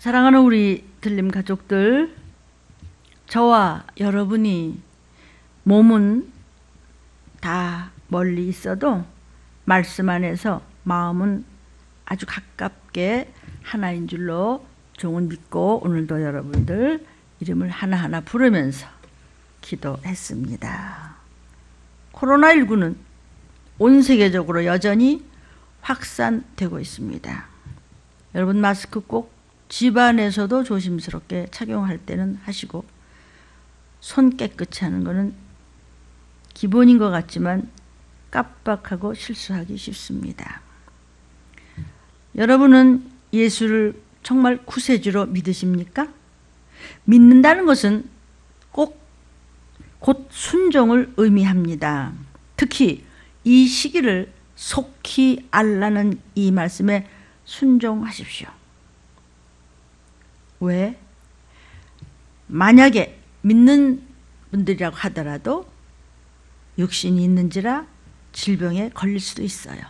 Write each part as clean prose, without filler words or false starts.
사랑하는 우리 들림 가족들, 저와 여러분이 몸은 다 멀리 있어도 말씀 안에서 마음은 아주 가깝게 하나인 줄로 종은 믿고 오늘도 여러분들 이름을 하나하나 부르면서 기도했습니다. 코로나19는 온 세계적으로 여전히 확산되고 있습니다. 여러분 마스크 꼭 집안에서도 조심스럽게 착용할 때는 하시고, 손 깨끗이 하는 것은 기본인 것 같지만 깜빡하고 실수하기 쉽습니다. 여러분은 예수를 정말 구세주로 믿으십니까? 믿는다는 것은 꼭 곧 순종을 의미합니다. 특히 이 시기를 속히 알라는 이 말씀에 순종하십시오. 왜? 만약에 믿는 분들이라고 하더라도 육신이 있는지라 질병에 걸릴 수도 있어요.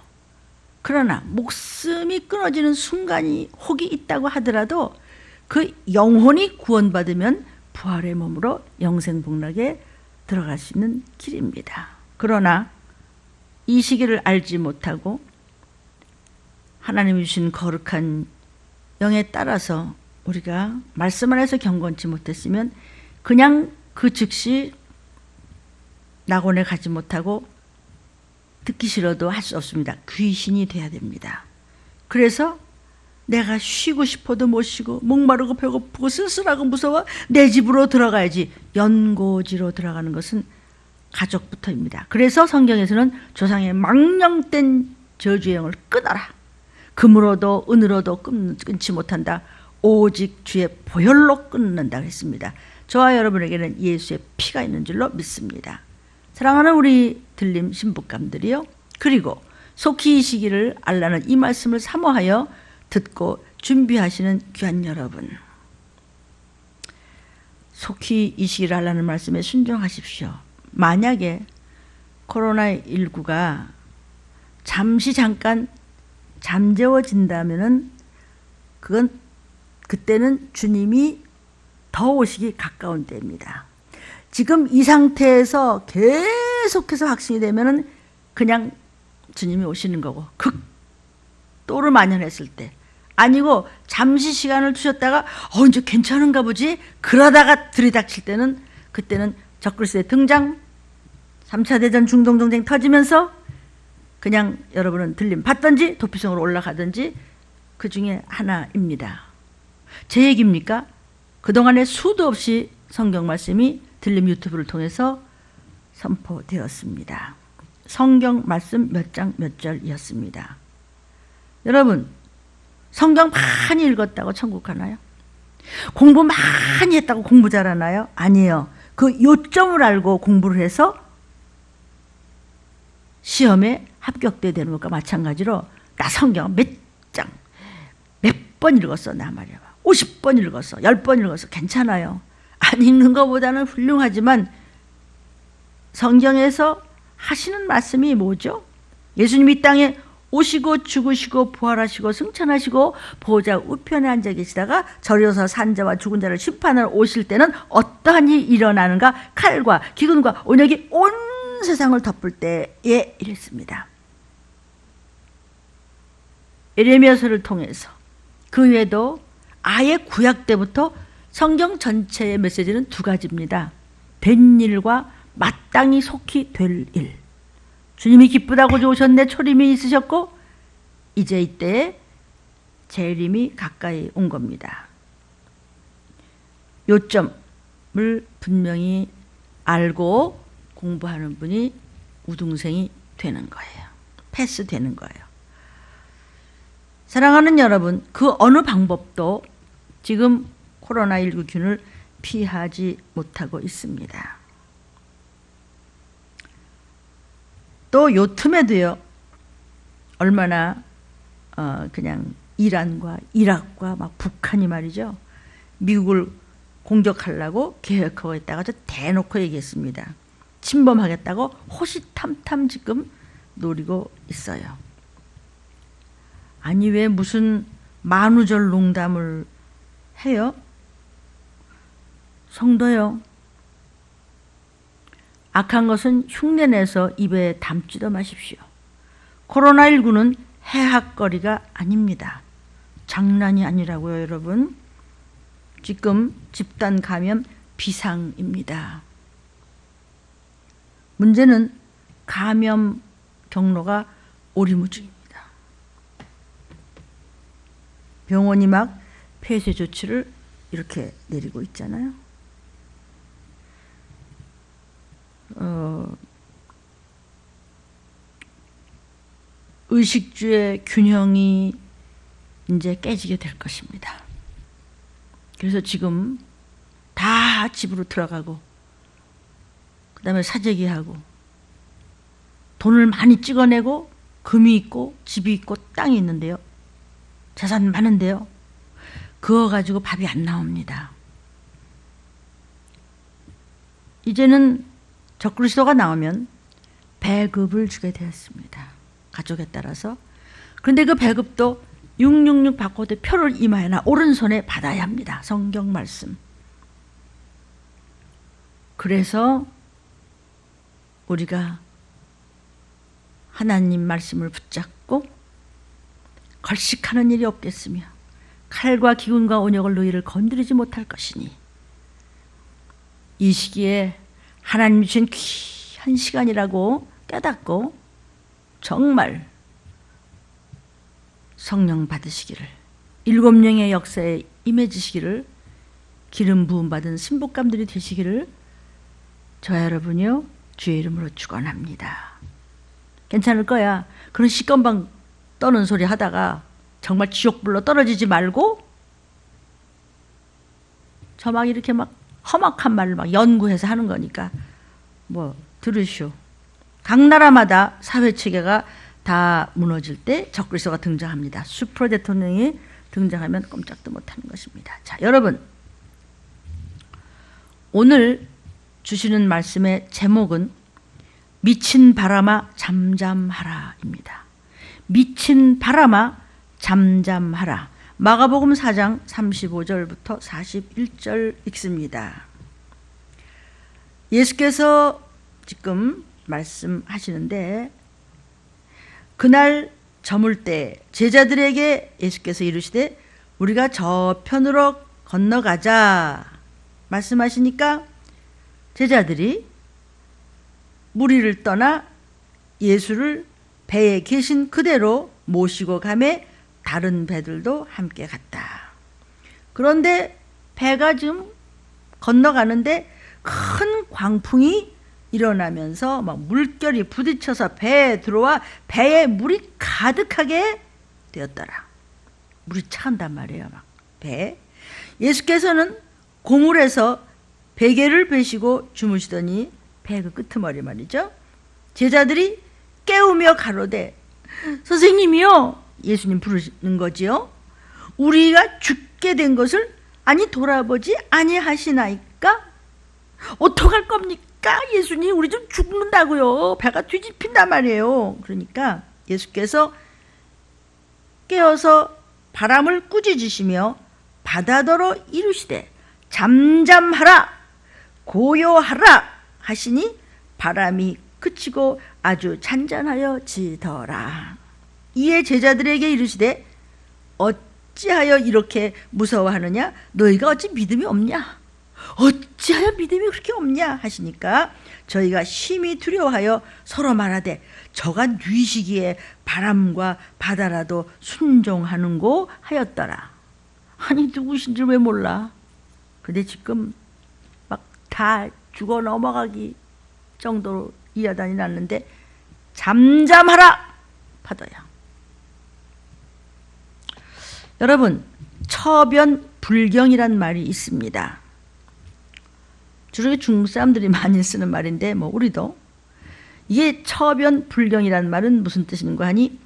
그러나 목숨이 끊어지는 순간이 혹이 있다고 하더라도 그 영혼이 구원받으면 부활의 몸으로 영생복락에 들어갈 수 있는 길입니다. 그러나 이 시기를 알지 못하고 하나님이 주신 거룩한 영에 따라서 우리가 말씀 안에서 경건치 못했으면 그냥 그 즉시 낙원에 가지 못하고 듣기 싫어도 할 수 없습니다. 귀신이 돼야 됩니다. 그래서 내가 쉬고 싶어도 못 쉬고 목마르고 배고프고 쓸쓸하고 무서워 내 집으로 들어가야지, 연고지로 들어가는 것은 가족부터입니다. 그래서 성경에서는 조상의 망령된 저주의 영을 끊어라. 금으로도 은으로도 끊지 못한다. 오직 주의 보혈로 끊는다고 했습니다. 저와 여러분에게는 예수의 피가 있는 줄로 믿습니다. 사랑하는 우리 들림 신부감들이요, 그리고 속히 이 시기를 알라는 이 말씀을 사모하여 듣고 준비하시는 귀한 여러분, 속히 이 시기를 알라는 말씀에 순종하십시오. 만약에 코로나19가 잠깐 잠재워진다면은 그때는 주님이 더 오시기 가까운 때입니다. 지금 이 상태에서 계속해서 확진이 되면은 그냥 주님이 오시는 거고, 극도로 만연했을 때, 아니고 잠시 시간을 두셨다가 이제 괜찮은가 보지 그러다가 들이닥칠 때는, 그때는 적그리스도의 등장, 3차 대전 중동전쟁 터지면서 그냥 여러분은 들림 받든지 도피성으로 올라가든지 그 중에 하나입니다. 제 얘기입니까? 그동안에 수도 없이 성경 말씀이 들림 유튜브를 통해서 선포되었습니다. 성경 말씀 몇 장 몇 절이었습니다. 여러분, 성경 많이 읽었다고 천국 가나요? 공부 많이 했다고 공부 잘하나요? 아니에요. 그 요점을 알고 공부를 해서 시험에 합격돼야 되는 것과 마찬가지로, 나 성경 몇 장, 몇 번 읽었어, 나 말이야. 50번 읽었어, 10번 읽었어. 괜찮아요. 안 읽는 것보다는 훌륭하지만 성경에서 하시는 말씀이 뭐죠? 예수님이 이 땅에 오시고 죽으시고 부활하시고 승천하시고 보호자 우편에 앉아 계시다가 저려서 산 자와 죽은 자를 심판하러 오실 때는 어떠한 일이 일어나는가? 칼과 기근과 온역이 온 세상을 덮을 때에 이랬습니다. 예레미야서를 통해서, 그 외에도 아예 구약 때부터 성경 전체의 메시지는 두 가지입니다. 된 일과 마땅히 속히 될 일. 주님이 기쁘다고 오셨네, 초림이 있으셨고 이제 이때에 재림이 가까이 온 겁니다. 요점을 분명히 알고 공부하는 분이 우등생이 되는 거예요. 패스되는 거예요. 사랑하는 여러분, 그 어느 방법도 지금 코로나19 균을 피하지 못하고 있습니다. 또 요 틈에도요, 얼마나 그냥 이란과 이락과 막 북한이 말이죠, 미국을 공격하려고 계획하고 있다가 저 대놓고 얘기했습니다. 침범하겠다고 호시탐탐 지금 노리고 있어요. 아니 왜 무슨 만우절 농담을 해요. 성도요. 악한 것은 흉내내서 입에 담지도 마십시오. 코로나19는 해학거리가 아닙니다. 장난이 아니라고요, 여러분. 지금 집단 감염 비상입니다. 문제는 감염 경로가 오리무중입니다. 병원이 막 폐쇄 조치를 이렇게 내리고 있잖아요. 의식주의 균형이 이제 깨지게 될 것입니다. 그래서 지금 다 집으로 들어가고 그 다음에 사재기하고 돈을 많이 찍어내고 금이 있고 집이 있고 땅이 있는데요. 재산 많은데요. 그거 가지고 밥이 안 나옵니다. 이제는 적그리스도가 나오면 배급을 주게 되었습니다. 가족에 따라서. 그런데 그 배급도 666 바코드 표를 이마에나 오른손에 받아야 합니다. 성경 말씀. 그래서 우리가 하나님 말씀을 붙잡고 걸식하는 일이 없겠으며 칼과 기근과 온역을 너희를 건드리지 못할 것이니 이 시기에 하나님 주신 귀한 시간이라고 깨닫고 정말 성령 받으시기를, 7명의 역사에 임해지시기를, 기름 부음 받은 신복감들이 되시기를 저와 여러분이요 주의 이름으로 축원합니다. 괜찮을 거야. 그런 시건방 떠는 소리 하다가 정말 지옥불로 떨어지지 말고 저 막 이렇게 막 험악한 말을 막 연구해서 하는 거니까 뭐 들으시오. 각 나라마다 사회체계가 다 무너질 때 적그리스도가 등장합니다. 슈퍼 대통령이 등장하면 꼼짝도 못하는 것입니다. 자, 여러분, 오늘 주시는 말씀의 제목은 미친 바람아 잠잠하라입니다. 미친 바람아 잠잠하라. 마가복음 4장 35절부터 41절 읽습니다. 예수께서 지금 말씀하시는데 그날 저물 때 제자들에게 예수께서 이르시되 우리가 저편으로 건너가자 말씀하시니까 제자들이 무리를 떠나 예수를 배에 계신 그대로 모시고 가매 다른 배들도 함께 갔다. 그런데 배가 지금 건너가는데 큰 광풍이 일어나면서 막 물결이 부딪혀서 배에 들어와 배에 물이 가득하게 되었더라. 물이 차온단 말이에요. 막 배에. 예수께서는 고물에서 베개를 베시고 주무시더니 배 그 끄트머리 말이죠. 제자들이 깨우며 가로되 선생님이요. 예수님 부르는 거지요. 우리가 죽게 된 것을 아니 돌아보지 아니하시나이까? 어떡할 겁니까? 예수님 우리 좀 죽는다고요. 배가 뒤집힌단 말이에요. 그러니까 예수께서 깨어서 바람을 꾸짖으시며 바다더러 이르시되 잠잠하라 고요하라 하시니 바람이 그치고 아주 잔잔하여 지더라. 이에 제자들에게 이르시되 어찌하여 이렇게 무서워하느냐? 너희가 어찌 믿음이 없냐? 어찌하여 믿음이 그렇게 없냐? 하시니까 저희가 심히 두려워하여 서로 말하되 저가 뉘시기에 바람과 바다라도 순종하는고 하였더라. 아니 누구신지 왜 몰라? 근데 지금 막 다 죽어 넘어가기 정도로 이야단이 났는데 잠잠하라 바다야. 여러분, 처변 불경이란 말이 있습니다. 주로 중국 사람들이 많이 쓰는 말인데 뭐 우리도 이게 처변 불경이란 말은 무슨 뜻인가 하니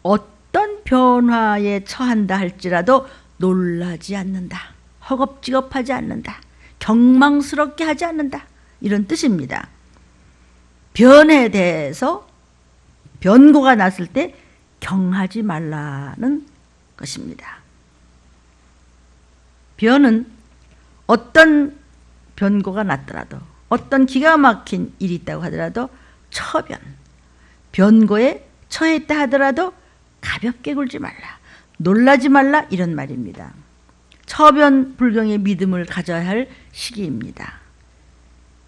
어떤 변화에 처한다 할지라도 놀라지 않는다, 허겁지겁하지 않는다, 경망스럽게 하지 않는다, 이런 뜻입니다. 변에 대해서 변고가 났을 때 경하지 말라는 것입니다. 변은 어떤 변고가 났더라도, 어떤 기가 막힌 일이 있다고 하더라도 처변, 변고에 처했다 하더라도 가볍게 굴지 말라, 놀라지 말라, 이런 말입니다. 처변 불경의 믿음을 가져야 할 시기입니다.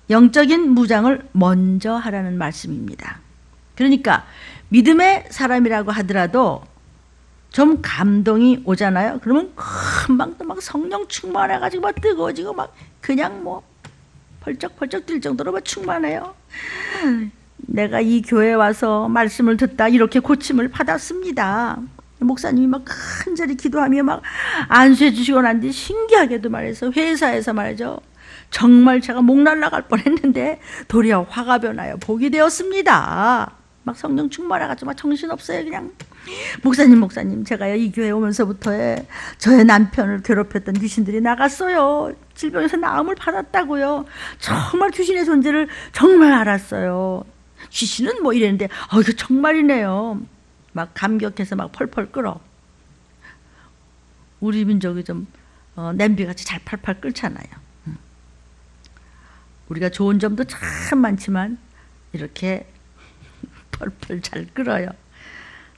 영적인 무장을 먼저 하라는 말씀입니다. 그러니까 믿음의 사람이라고 하더라도 좀 감동이 오잖아요. 그러면 금방 또 막 성령 충만해가지고 막 뜨거워지고 막 그냥 뭐 펄쩍펄쩍 뛸 정도로 막 충만해요. 내가 이 교회에 와서 말씀을 듣다 이렇게 고침을 받았습니다. 목사님이 막 간절히 기도하며 막 안수해 주시고 난 뒤 신기하게도 말해서 회사에서 말이죠. 정말 제가 목 날라갈 뻔했는데 도리어 화가 변하여 복이 되었습니다. 막 성령 충만해가지고 막 정신없어요. 그냥 목사님 제가요 이 교회 오면서부터 저의 남편을 괴롭혔던 귀신들이 나갔어요. 질병에서 나음을 받았다고요. 정말 귀신의 존재를 정말 알았어요. 귀신은 뭐 이랬는데 이거 정말이네요. 막 감격해서 막 펄펄 끓어. 우리 민족이 좀 냄비같이 잘 팔팔 끓잖아요. 우리가 좋은 점도 참 많지만 이렇게 펄펄 잘 끓어요.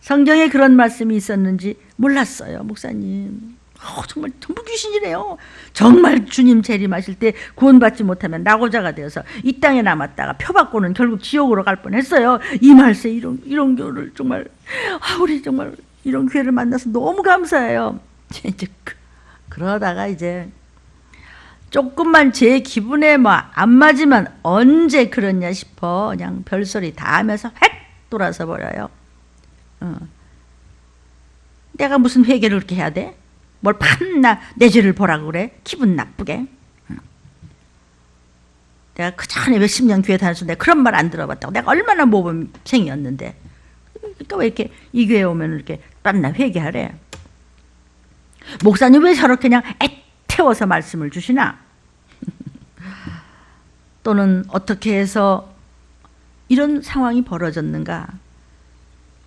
성경에 그런 말씀이 있었는지 몰랐어요, 목사님. 정말 전부 귀신이래요. 정말 주님 재림하실 때 구원받지 못하면 낙오자가 되어서 이 땅에 남았다가 표받고는 결국 지옥으로 갈 뻔했어요. 이 말세 이런 교회를 정말 우리 정말 이런 교회를 만나서 너무 감사해요. 이제 그러다가 이제 조금만 제 기분에 안 맞으면 언제 그러냐 싶어 그냥 별소리 다 하면서 획 돌아서 버려요. 내가 무슨 회개를 그렇게 해야 돼? 뭘 판나 내 죄를 보라고 그래? 기분 나쁘게. 내가 그 전에 몇십 년 교회 다녔을 때 그런 말 안 들어봤다고. 내가 얼마나 모범생이었는데. 그러니까 왜 이렇게 이 교회 오면 이렇게 빤나 회개하래? 목사님 왜 저렇게 그냥 애태워서 말씀을 주시나? 또는 어떻게 해서 이런 상황이 벌어졌는가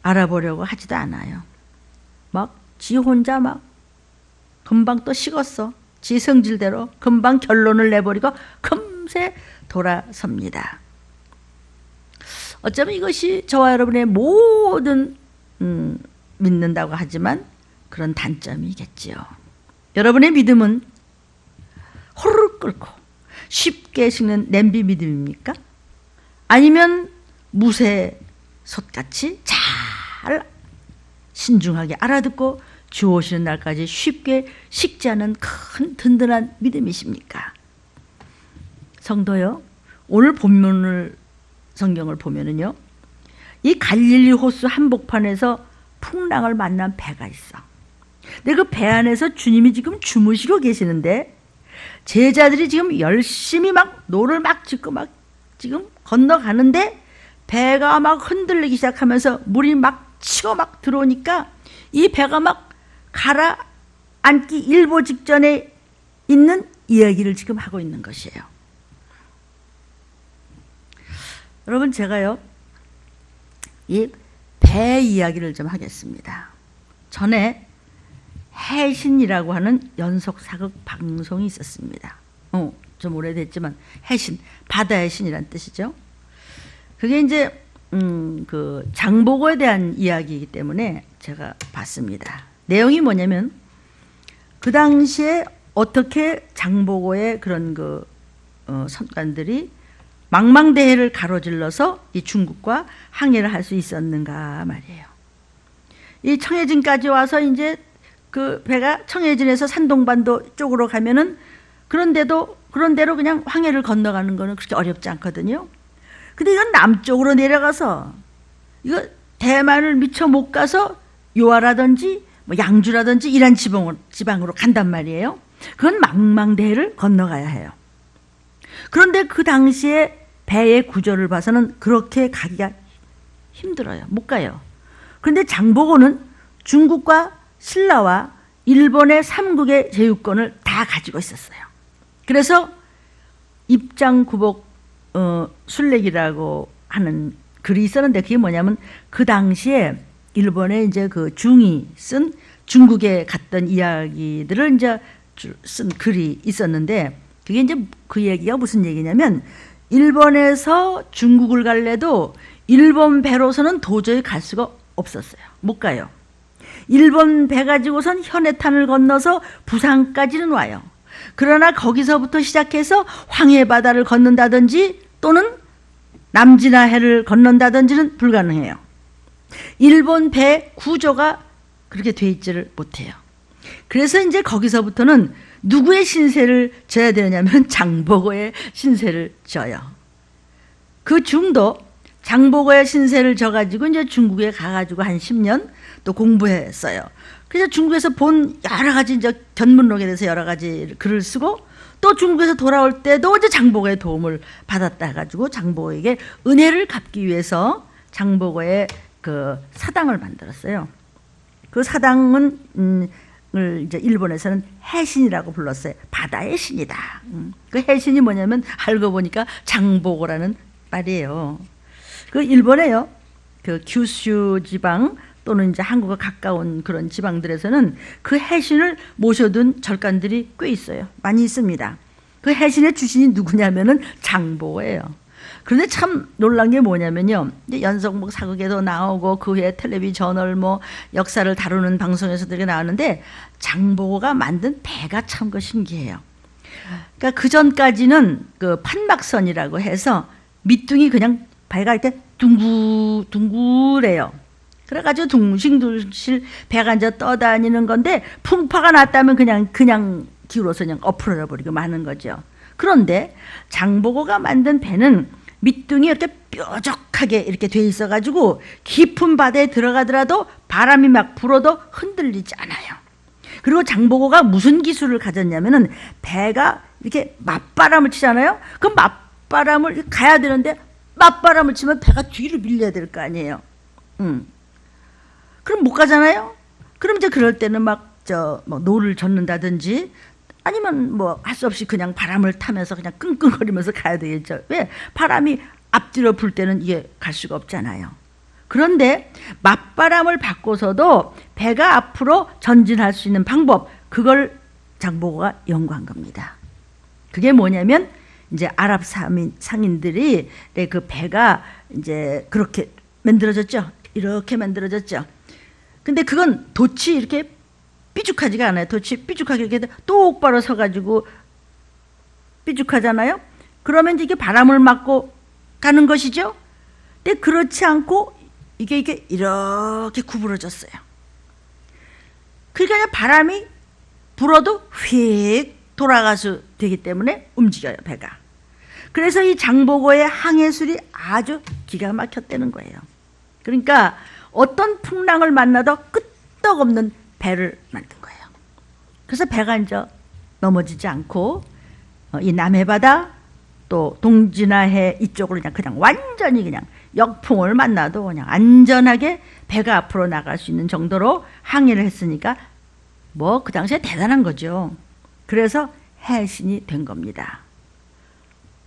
알아보려고 하지도 않아요. 막 지 혼자 막 금방 또 식었어. 지 성질대로 금방 결론을 내버리고 금세 돌아섭니다. 어쩌면 이것이 저와 여러분의 모든 믿는다고 하지만 그런 단점이겠지요. 여러분의 믿음은 호르륵 끓고 쉽게 식는 냄비 믿음입니까? 아니면 무쇠솥같이 잘 신중하게 알아듣고 주 오시는 날까지 쉽게 식지 않은 큰 든든한 믿음이십니까? 성도요, 오늘 본문을 성경을 보면은요, 이 갈릴리 호수 한복판에서 풍랑을 만난 배가 있어. 근데 그 배 안에서 주님이 지금 주무시고 계시는데 제자들이 지금 열심히 막 노를 막 짓고 막 지금 건너가는데 배가 막 흔들리기 시작하면서 물이 막 치고 막 들어오니까 이 배가 막 가라앉기 일보 직전에 있는 이야기를 지금 하고 있는 것이에요. 여러분, 제가요 이 배 이야기를 좀 하겠습니다. 전에 해신이라고 하는 연속 사극 방송이 있었습니다. 좀 오래됐지만 해신, 바다의 신이란 뜻이죠. 그게 이제 그 장보고에 대한 이야기이기 때문에 제가 봤습니다. 내용이 뭐냐면 그 당시에 어떻게 장보고의 그런 선관들이 망망대해를 가로질러서 이 중국과 항해를 할 수 있었는가 말이에요. 이 청해진까지 와서 이제 그 배가 청해진에서 산동반도 쪽으로 가면은 그런 데로 그냥 황해를 건너가는 거는 그렇게 어렵지 않거든요. 근데 이건 남쪽으로 내려가서 이거 대만을 미처 못 가서 요하라든지 뭐 양주라든지 이란 지방으로 간단 말이에요. 그건 망망대해를 건너가야 해요. 그런데 그 당시에 배의 구조를 봐서는 그렇게 가기가 힘들어요. 못 가요. 그런데 장보고는 중국과 신라와 일본의 삼국의 제휴권을 다 가지고 있었어요. 그래서 입장구복 순례기라고 하는 글이 있었는데 그게 뭐냐면 그 당시에 일본의 이제 그 중이 쓴 중국에 갔던 이야기들을 이제 쓴 글이 있었는데 그게 이제 그 얘기가 무슨 얘기냐면 일본에서 중국을 갈래도 일본 배로서는 도저히 갈 수가 없었어요. 못 가요. 일본 배 가지고선 현해탄을 건너서 부산까지는 와요. 그러나 거기서부터 시작해서 황해바다를 건넌다든지 또는 남진하해를 건넌다든지는 불가능해요. 일본 배 구조가 그렇게 돼 있지를 못해요. 그래서 이제 거기서부터는 누구의 신세를 져야 되냐면 장보고의 신세를 져요. 그 중도 장보고의 신세를 져가지고 이제 중국에 가가지고 한 10년 또 공부했어요. 그래서 중국에서 본 여러 가지 이제 견문록에 대해서 여러 가지 글을 쓰고 또 중국에서 돌아올 때도 이제 장보고의 도움을 받았다 해가지고 장보고에게 은혜를 갚기 위해서 장보고의 그 사당을 만들었어요. 그 사당은 이제 일본에서는 해신이라고 불렀어요. 바다의 신이다. 그 해신이 뭐냐면 알고 보니까 장보고라는 말이에요. 그 일본에요. 그 규슈 지방 또는 이제 한국과 가까운 그런 지방들에서는 그 해신을 모셔둔 절간들이 꽤 있어요. 많이 있습니다. 그 해신의 주신이 누구냐면은 장보고예요. 그런데 참 놀란 게 뭐냐면요. 이제 연속목 사극에도 나오고 그 후에 텔레비 저널 뭐 역사를 다루는 방송에서도 이렇게 나왔는데 장보고가 만든 배가 참 그 신기해요. 그러니까 그 전까지는 그 판막선이라고 해서 밑둥이 그냥 배가 이렇게 둥글해요. 그래가지고 둥실둥실 배가 이제 떠다니는 건데 풍파가 났다면 그냥 기울어서 그냥 엎어져 버리고 마는 거죠. 그런데 장보고가 만든 배는 밑둥이 이렇게 뾰족하게 이렇게 돼 있어가지고 깊은 바다에 들어가더라도 바람이 막 불어도 흔들리지 않아요. 그리고 장보고가 무슨 기술을 가졌냐면은 배가 이렇게 맞바람을 치잖아요. 그 맞바람을 가야 되는데 맞바람을 치면 배가 뒤로 밀려야 될 거 아니에요. 그럼 못 가잖아요. 그럼 이제 그럴 때는 막 노를 젓는다든지 아니면 뭐 할 수 없이 그냥 바람을 타면서 그냥 끙끙거리면서 가야 되겠죠. 왜? 바람이 앞뒤로 불 때는 이게 갈 수가 없잖아요. 그런데 맞바람을 받고서도 배가 앞으로 전진할 수 있는 방법, 그걸 장보고가 연구한 겁니다. 그게 뭐냐면 이제 아랍 상인들이 그 배가 이제 그렇게 만들어졌죠. 이렇게 만들어졌죠. 근데 그건 돛이 이렇게 삐죽하지가 않아요. 돛이 삐죽하게 이렇게 똑바로 서가지고 삐죽하잖아요. 그러면 이게 바람을 맞고 가는 것이죠. 근데 그렇지 않고 이게 이렇게 구부러졌어요. 그러니까 바람이 불어도 휙 돌아가서 되기 때문에 움직여요, 배가. 그래서 이 장보고의 항해술이 아주 기가 막혔다는 거예요. 그러니까 어떤 풍랑을 만나도 끄떡없는 배를 만든 거예요. 그래서 배가 이제 넘어지지 않고 이 남해바다 또 동진하해 이쪽으로 그냥 완전히 그냥 역풍을 만나도 그냥 안전하게 배가 앞으로 나갈 수 있는 정도로 항해를 했으니까 뭐 그 당시에 대단한 거죠. 그래서 해신이 된 겁니다.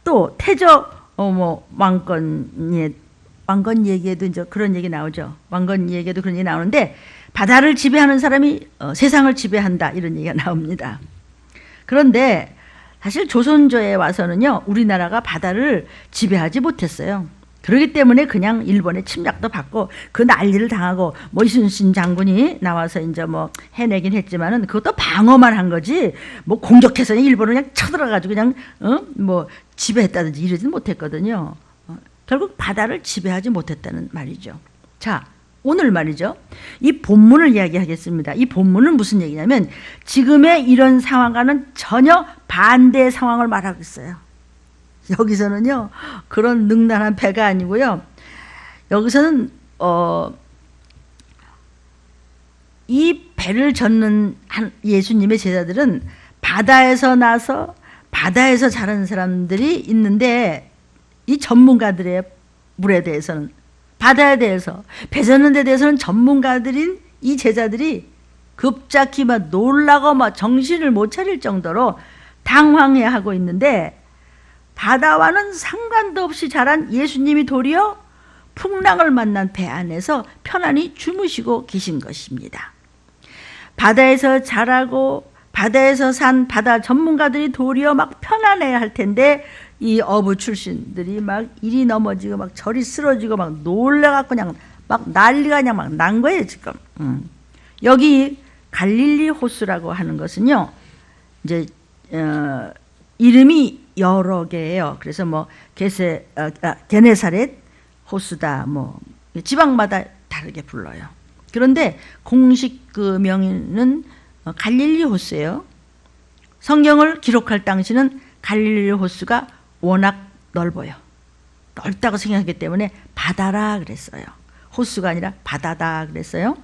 또 태조 왕건 얘기에도 이제 그런 얘기 나오죠. 왕건 얘기에도 그런 얘기 나오는데 바다를 지배하는 사람이 세상을 지배한다 이런 얘기가 나옵니다. 그런데 사실 조선조에 와서는요 우리나라가 바다를 지배하지 못했어요. 그렇기 때문에 그냥 일본의 침략도 받고 그 난리를 당하고 뭐 이순신 장군이 나와서 이제 뭐 해내긴 했지만은 그것도 방어만 한 거지 뭐 공격해서 일본을 그냥 쳐들어가지고 그냥 뭐 지배했다든지 이러지는 못했거든요. 결국 바다를 지배하지 못했다는 말이죠. 자, 오늘 말이죠. 이 본문을 이야기하겠습니다. 이 본문은 무슨 얘기냐면 지금의 이런 상황과는 전혀 반대의 상황을 말하고 있어요. 여기서는요 그런 능란한 배가 아니고요. 여기서는 이 배를 젓는 예수님의 제자들은 바다에서 나서 바다에서 자란 사람들이 있는데 이 전문가들의 물에 대해서는 바다에 대해서 배 젓는 데 대해서는 전문가들인 이 제자들이 급작히 막 놀라고 막 정신을 못 차릴 정도로 당황해하고 있는데 바다와는 상관도 없이 자란 예수님이 도리어 풍랑을 만난 배 안에서 편안히 주무시고 계신 것입니다. 바다에서 자라고 바다에서 산 바다 전문가들이 도리어 막 편안해야 할 텐데 이 어부 출신들이 막 이리 넘어지고 막 저리 쓰러지고 막 놀래갖고 그냥 막 난리가 그냥 막 난 거예요 지금. 여기 갈릴리 호수라고 하는 것은요 이제 이름이 여러 개예요. 그래서 뭐 게네사렛 호수다 뭐 지방마다 다르게 불러요. 그런데 공식 그 명의는 갈릴리 호수예요. 성경을 기록할 당시는 갈릴리 호수가 워낙 넓어요. 넓다고 생각하기 때문에 바다라 그랬어요. 호수가 아니라 바다다 그랬어요.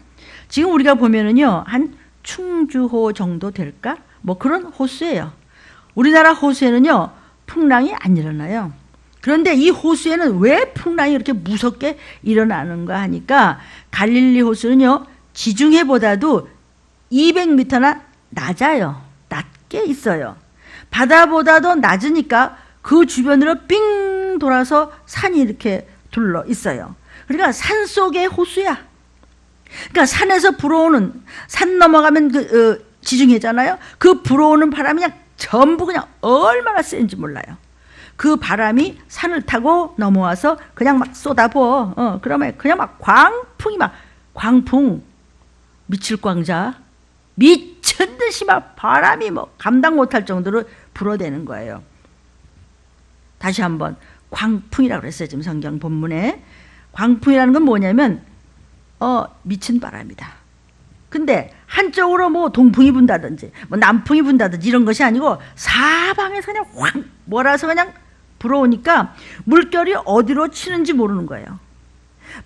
지금 우리가 보면은요 한 충주호 정도 될까? 뭐 그런 호수예요. 우리나라 호수에는요 풍랑이 안 일어나요. 그런데 이 호수에는 왜 풍랑이 이렇게 무섭게 일어나는가 하니까 갈릴리 호수는요 지중해보다도 200m나 낮아요. 낮게 있어요. 바다보다도 낮으니까 그 주변으로 삥 돌아서 산이 이렇게 둘러 있어요. 그러니까 산 속의 호수야. 그러니까 산에서 불어오는, 산 넘어가면 지중해잖아요. 그 불어오는 바람이 그냥 전부 그냥 얼마나 센지 몰라요. 그 바람이 산을 타고 넘어와서 그냥 막 쏟아부어. 그러면 그냥 막 광풍 미칠 광자 미친 듯이 막 바람이 뭐 감당 못할 정도로 불어대는 거예요. 다시 한번 광풍이라고 그랬어요. 지금 성경 본문에 광풍이라는 건 뭐냐면 미친 바람이다. 근데 한쪽으로 뭐 동풍이 분다든지 뭐 남풍이 분다든지 이런 것이 아니고 사방에서 그냥 확 몰아서 그냥 불어오니까 물결이 어디로 치는지 모르는 거예요.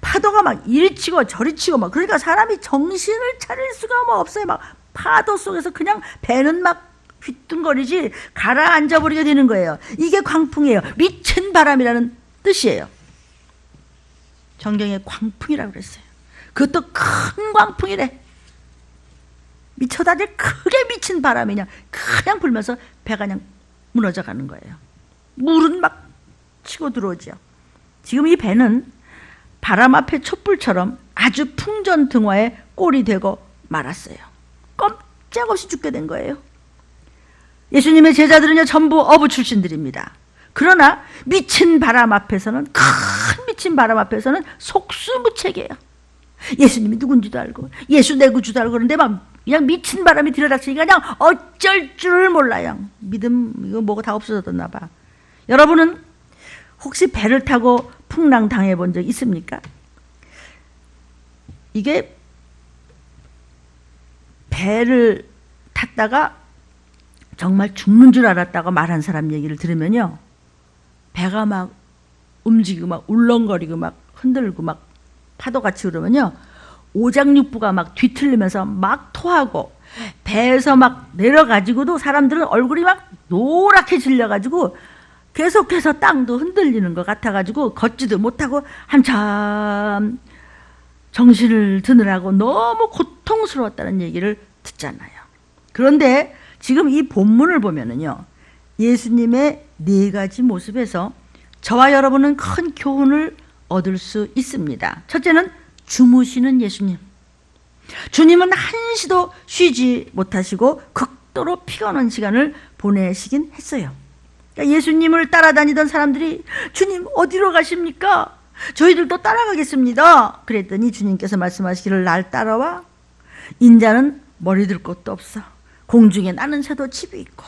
파도가 막 이리 치고 저리 치고 막 그러니까 사람이 정신을 차릴 수가 뭐 없어요. 막 파도 속에서 그냥 배는 막 휘뚱거리지 가라앉아 버리게 되는 거예요. 이게 광풍이에요. 미친 바람이라는 뜻이에요. 성경에 광풍이라고 그랬어요. 그것도 큰 광풍이래. 미쳐다들 크게 미친 바람이 그냥 불면서 배가 그냥 무너져 가는 거예요. 물은 막 치고 들어오죠. 지금 이 배는 바람 앞에 촛불처럼 아주 풍전등화에 꼴이 되고 말았어요. 꼼짝없이 죽게 된 거예요. 예수님의 제자들은요 전부 어부 출신들입니다. 그러나 미친 바람 앞에서는 큰 미친 바람 앞에서는 속수무책이에요. 예수님이 누군지도 알고 예수 내 구주도 알고 그런데 막 그냥 미친 바람이 들여닥치니까 그냥 어쩔 줄을 몰라요. 믿음 이거 뭐가 다 없어졌나 봐. 여러분은 혹시 배를 타고 풍랑 당해본 적 있습니까? 이게 배를 탔다가 정말 죽는 줄 알았다고 말한 사람 얘기를 들으면요 배가 막 움직이고 막 울렁거리고 막 흔들고 막 파도같이 그러면요 오장육부가 막 뒤틀리면서 막 토하고 배에서 막 내려가지고도 사람들은 얼굴이 막 노랗게 질려가지고 계속해서 땅도 흔들리는 것 같아가지고 걷지도 못하고 한참 정신을 드느라고 너무 고통스러웠다는 얘기를 듣잖아요. 그런데 지금 이 본문을 보면은요 예수님의 네 가지 모습에서 저와 여러분은 큰 교훈을 얻을 수 있습니다. 첫째는 주무시는 예수님. 주님은 한시도 쉬지 못하시고 극도로 피곤한 시간을 보내시긴 했어요. 그러니까 예수님을 따라다니던 사람들이 주님 어디로 가십니까? 저희들도 따라가겠습니다. 그랬더니 주님께서 말씀하시기를 날 따라와. 인자는 머리 들 곳도 없어. 공중에 나는 새도 집이 있고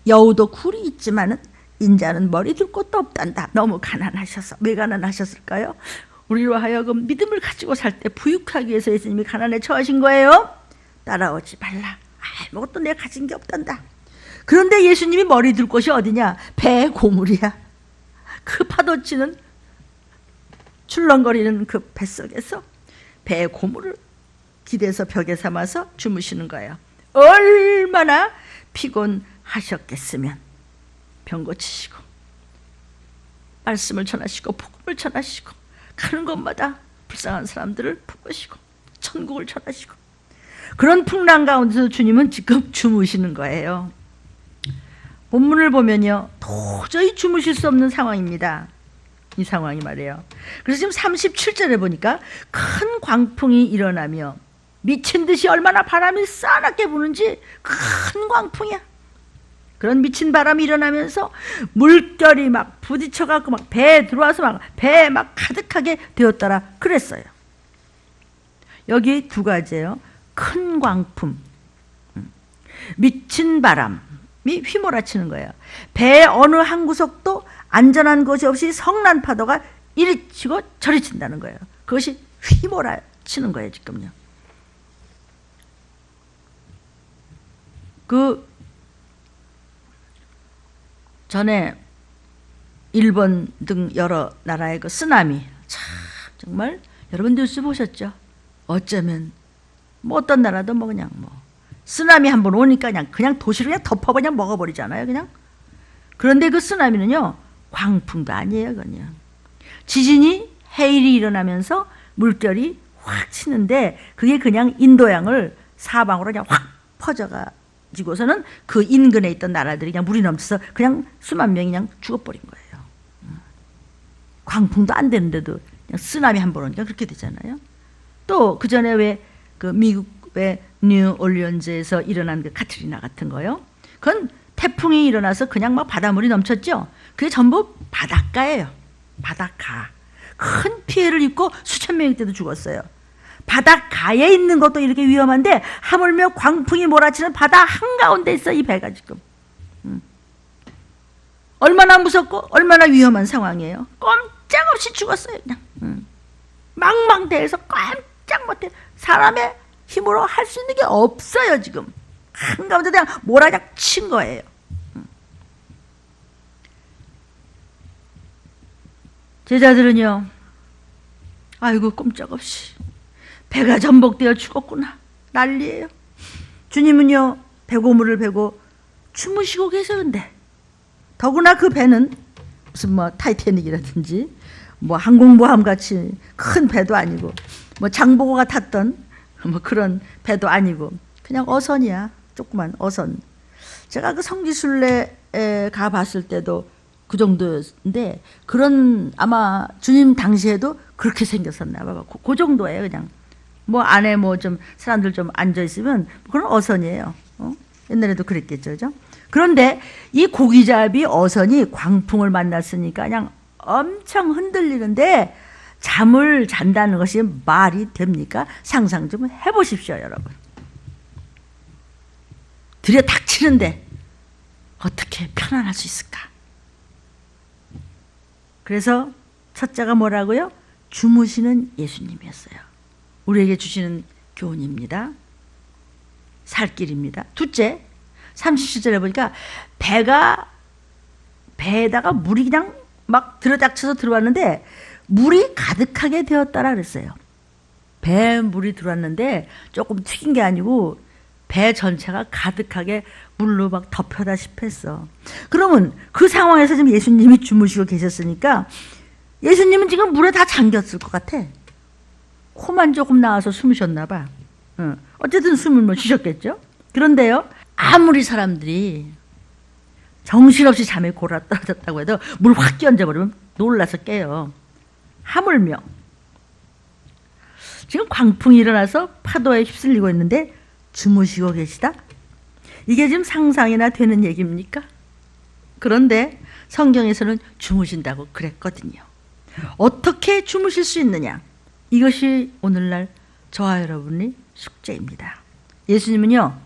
여우도 굴이 있지만은 인자는 머리 들 곳도 없단다. 너무 가난하셔서. 왜 가난하셨을까요? 우리로 하여금 믿음을 가지고 살 때 부유하기 위해서 예수님이 가난에 처하신 거예요. 따라오지 말라. 아무것도 내가 가진 게 없단다. 그런데 예수님이 머리 들 곳이 어디냐? 배 고물이야. 그 파도치는 출렁거리는 그 뱃속에서 배 고물을 기대서 벽에 삼아서 주무시는 거예요. 얼마나 피곤하셨겠으면 병 고치시고 말씀을 전하시고 복음을 전하시고 가는 곳마다 불쌍한 사람들을 품으시고 천국을 전하시고 그런 풍랑 가운데서 주님은 지금 주무시는 거예요. 본문을 보면요 도저히 주무실 수 없는 상황입니다. 이 상황이 말이에요. 그래서 지금 37절에 보니까 큰 광풍이 일어나며 미친 듯이 얼마나 바람이 싸납게 부는지 큰 광풍이야. 그런 미친 바람이 일어나면서 물결이 막 부딪혀갖고 막 배에 들어와서 막 배에 막 가득하게 되었더라 그랬어요. 여기 두 가지예요. 큰 광풍, 미친 바람이 휘몰아치는 거예요. 배의 어느 한 구석도 안전한 곳이 없이 성난 파도가 이리 치고 저리 친다는 거예요. 그것이 휘몰아치는 거예요 지금요. 그 전에 일본 등 여러 나라의 그 쓰나미, 참 정말 여러분 뉴스 보셨죠? 어쩌면 뭐 어떤 나라도 뭐 그냥 뭐 쓰나미 한번 오니까 그냥 도시를 그냥 덮어 그냥 먹어버리잖아요 그냥. 그런데 그 쓰나미는요 광풍도 아니에요 그냥. 지진이 해일이 일어나면서 물결이 확 치는데 그게 그냥 인도양을 사방으로 그냥 확 퍼져가지고서는 그 인근에 있던 나라들이 그냥 물이 넘쳐서 그냥 수만 명이 그냥 죽어버린 거예요. 광풍도 안 되는데도 그냥 쓰나미 한 번 오니까 그렇게 되잖아요. 또 그 전에 왜 그 미국의 뉴올리언즈에서 일어난 그 카트리나 같은 거요. 그건 태풍이 일어나서 그냥 막 바닷물이 넘쳤죠. 그게 전부 바닷가예요. 바닷가. 큰 피해를 입고 수천 명일 때도 죽었어요. 바닷가에 있는 것도 이렇게 위험한데 하물며 광풍이 몰아치는 바다 한가운데 있어 이 배가 지금. 얼마나 무섭고 얼마나 위험한 상황이에요. 꼼짝없이 죽었어요 그냥. 망망대해서 꼼짝 못해. 사람의 힘으로 할 수 있는 게 없어요 지금. 한가운데 그냥 몰아작 친 거예요. 제자들은요, 아이고 꼼짝없이 배가 전복되어 죽었구나 난리예요. 주님은요 배고물을 베고 주무시고 계셨는데, 더구나 그 배는 무슨 뭐 타이타닉이라든지 뭐 항공모함 같이 큰 배도 아니고 뭐 장보고가 탔던 뭐 그런 배도 아니고 그냥 어선이야. 조그만 어선. 제가 그 성지순례에 가봤을 때도 그 정도였는데, 그런 아마 주님 당시에도 그렇게 생겼었나 봐. 그 정도예요 그냥. 뭐 안에 뭐 좀 사람들 좀 앉아 있으면 그런 어선이에요. 옛날에도 그랬겠죠, 그죠? 그런데 이 고기잡이 어선이 광풍을 만났으니까 그냥 엄청 흔들리는데 잠을 잔다는 것이 말이 됩니까? 상상 좀 해보십시오, 여러분. 들여 닥치는데 어떻게 편안할 수 있을까? 그래서 첫째가 뭐라고요? 주무시는 예수님이었어요. 우리에게 주시는 교훈입니다. 살길입니다. 둘째, 37절에 보니까 배에다가 물이 그냥 막 들어닥쳐서 들어왔는데 물이 가득하게 되었다라 그랬어요. 배에 물이 들어왔는데 조금 튀긴 게 아니고 배 전체가 가득하게 물로 막 덮여다시피 했어. 그러면 그 상황에서 지금 예수님이 주무시고 계셨으니까 예수님은 지금 물에 다 잠겼을 것 같아. 코만 조금 나와서 숨으셨나 봐. 어쨌든 숨을 뭐 쉬셨겠죠. 그런데요, 아무리 사람들이 정신없이 잠에 골아 떨어졌다고 해도 물 확 끼얹어버리면 놀라서 깨요. 하물며 지금 광풍이 일어나서 파도에 휩쓸리고 있는데 주무시고 계시다? 이게 지금 상상이나 되는 얘기입니까? 그런데 성경에서는 주무신다고 그랬거든요. 어떻게 주무실 수 있느냐? 이것이 오늘날 저와 여러분의 숙제입니다. 예수님은요,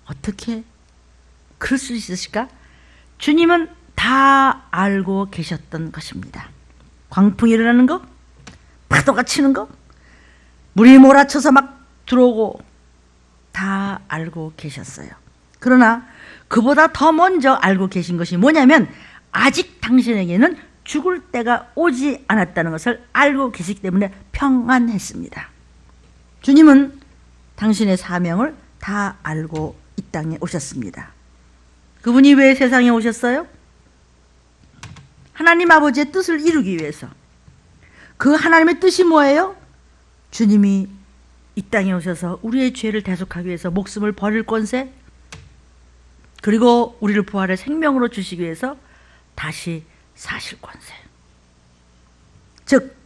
어떻게 그럴 수 있으실까? 주님은 다 알고 계셨던 것입니다. 광풍이 일어나는 거, 파도가 치는 거, 물이 몰아쳐서 막 들어오고 다 알고 계셨어요. 그러나 그보다 더 먼저 알고 계신 것이 뭐냐면 아직 당신에게는 죽을 때가 오지 않았다는 것을 알고 계시기 때문에 평안했습니다. 주님은 당신의 사명을 다 알고 이 땅에 오셨습니다. 그분이 왜 세상에 오셨어요? 하나님 아버지의 뜻을 이루기 위해서. 그 하나님의 뜻이 뭐예요? 주님이 이 땅에 오셔서 우리의 죄를 대속하기 위해서 목숨을 버릴 권세, 그리고 우리를 부활의 생명으로 주시기 위해서 다시 사실 권세. 즉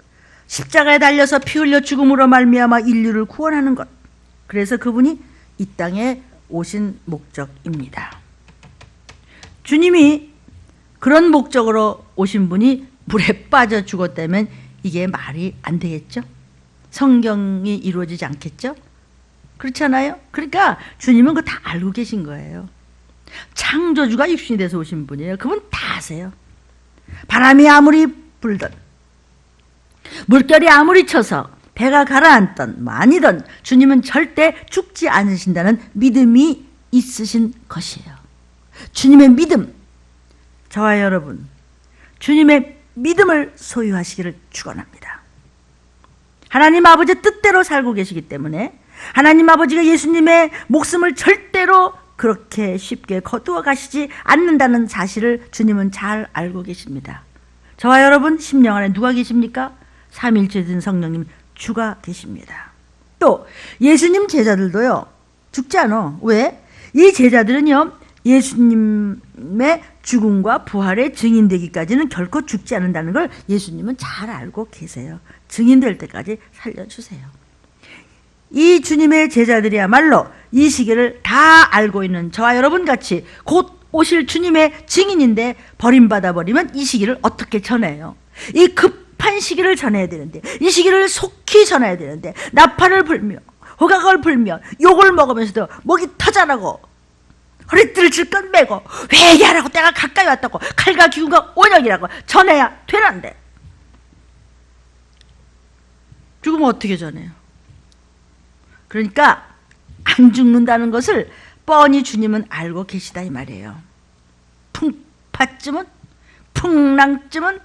십자가에 달려서 피 흘려 죽음으로 말미암아 인류를 구원하는 것, 그래서 그분이 이 땅에 오신 목적입니다. 주님이 그런 목적으로 오신 분이 불에 빠져 죽었다면 이게 말이 안 되겠죠? 성경이 이루어지지 않겠죠? 그렇잖아요? 그러니까 주님은 그거 다 알고 계신 거예요. 창조주가 육신이 돼서 오신 분이에요. 그분 다 아세요. 바람이 아무리 불던, 물결이 아무리 쳐서 배가 가라앉던 아니던 주님은 절대 죽지 않으신다는 믿음이 있으신 것이에요. 주님의 믿음, 저와 여러분 주님의 믿음을 소유하시기를 축원합니다. 하나님 아버지의 뜻대로 살고 계시기 때문에 하나님 아버지가 예수님의 목숨을 절대로 그렇게 쉽게 거두어 가시지 않는다는 사실을 주님은 잘 알고 계십니다. 저와 여러분 심령 안에 누가 계십니까? 삼위일체 된 성령님 주가 계십니다. 또 예수님 제자들도요 죽지 않아. 왜? 이 제자들은요 예수님의 죽음과 부활의 증인되기까지는 결코 죽지 않는다는 걸 예수님은 잘 알고 계세요. 증인될 때까지 살려주세요. 이 주님의 제자들이야말로 이 시기를 다 알고 있는 저와 여러분 같이 곧 오실 주님의 증인인데 버림받아 버리면 이 시기를 어떻게 전해요? 이 급한 시기를 전해야 되는데, 이 시기를 속히 전해야 되는데 나팔을 불며 호각을 불며 욕을 먹으면서도 목이 터져나고 허리띠를 질끈 매고 회개하라고 때가 가까이 왔다고 칼과 기운과 온역이라고 전해야 되는데 죽으면 어떻게 전해요? 그러니까 안 죽는다는 것을 뻔히 주님은 알고 계시다 이 말이에요. 풍파쯤은 풍랑쯤은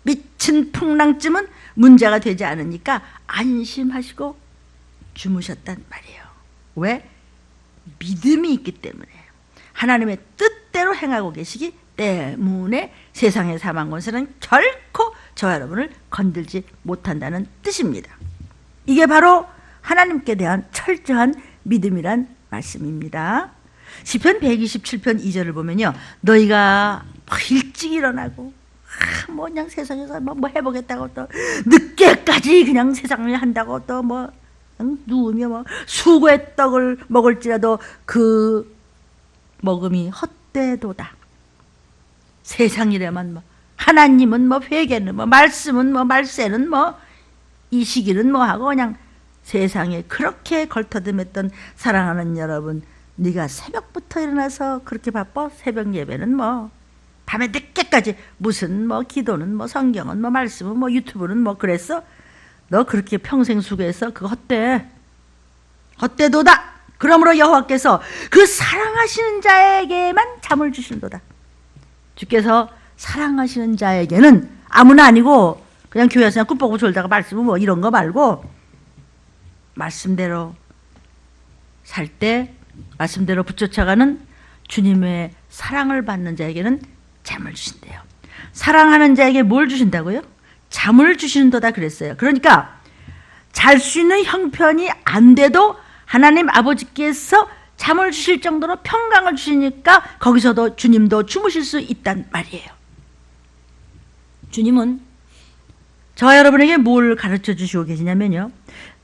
미친 풍랑쯤은 문제가 되지 않으니까 안심하시고 주무셨단 말이에요. 왜? 믿음이 있기 때문에 하나님의 뜻대로 행하고 계시기 때문에 세상의 사망 권세는 결코 저와 여러분을 건들지 못한다는 뜻입니다. 이게 바로 하나님께 대한 철저한 믿음이란 말씀입니다. 시편 127편 2절을 보면요, 너희가 일찍 일어나고 뭐 그냥 세상에서 뭐 해보겠다고 또 늦게까지 그냥 세상을 한다고 또 뭐 누우며 뭐 수고의 떡을 먹을지라도 그 먹음이 헛되도다. 세상이라만 뭐 하나님은 뭐 회개는 뭐 말씀은 뭐 말세는 뭐 이 시기는 뭐 하고 그냥 세상에 그렇게 걸터듬했던 사랑하는 여러분, 네가 새벽부터 일어나서 그렇게 바빠? 새벽 예배는 뭐 밤에 늦게까지 무슨 뭐 기도는 뭐 성경은 뭐 말씀은 뭐 유튜브는 뭐 그랬어? 너 그렇게 평생 수고해서 그거 헛되도다. 그러므로 여호와께서 그 사랑하시는 자에게만 잠을 주신도다. 주께서 사랑하시는 자에게는 아무나 아니고 그냥 교회에서 그냥 꿀 보고 졸다가 말씀은 뭐 이런 거 말고 말씀대로 살 때 말씀대로 붙여쳐가는 주님의 사랑을 받는 자에게는 잠을 주신대요. 사랑하는 자에게 뭘 주신다고요? 잠을 주신도다 그랬어요. 그러니까 잘 수 있는 형편이 안 돼도 하나님 아버지께서 잠을 주실 정도로 평강을 주시니까 거기서도 주님도 주무실 수 있단 말이에요. 주님은 저와 여러분에게 뭘 가르쳐 주시고 계시냐면요,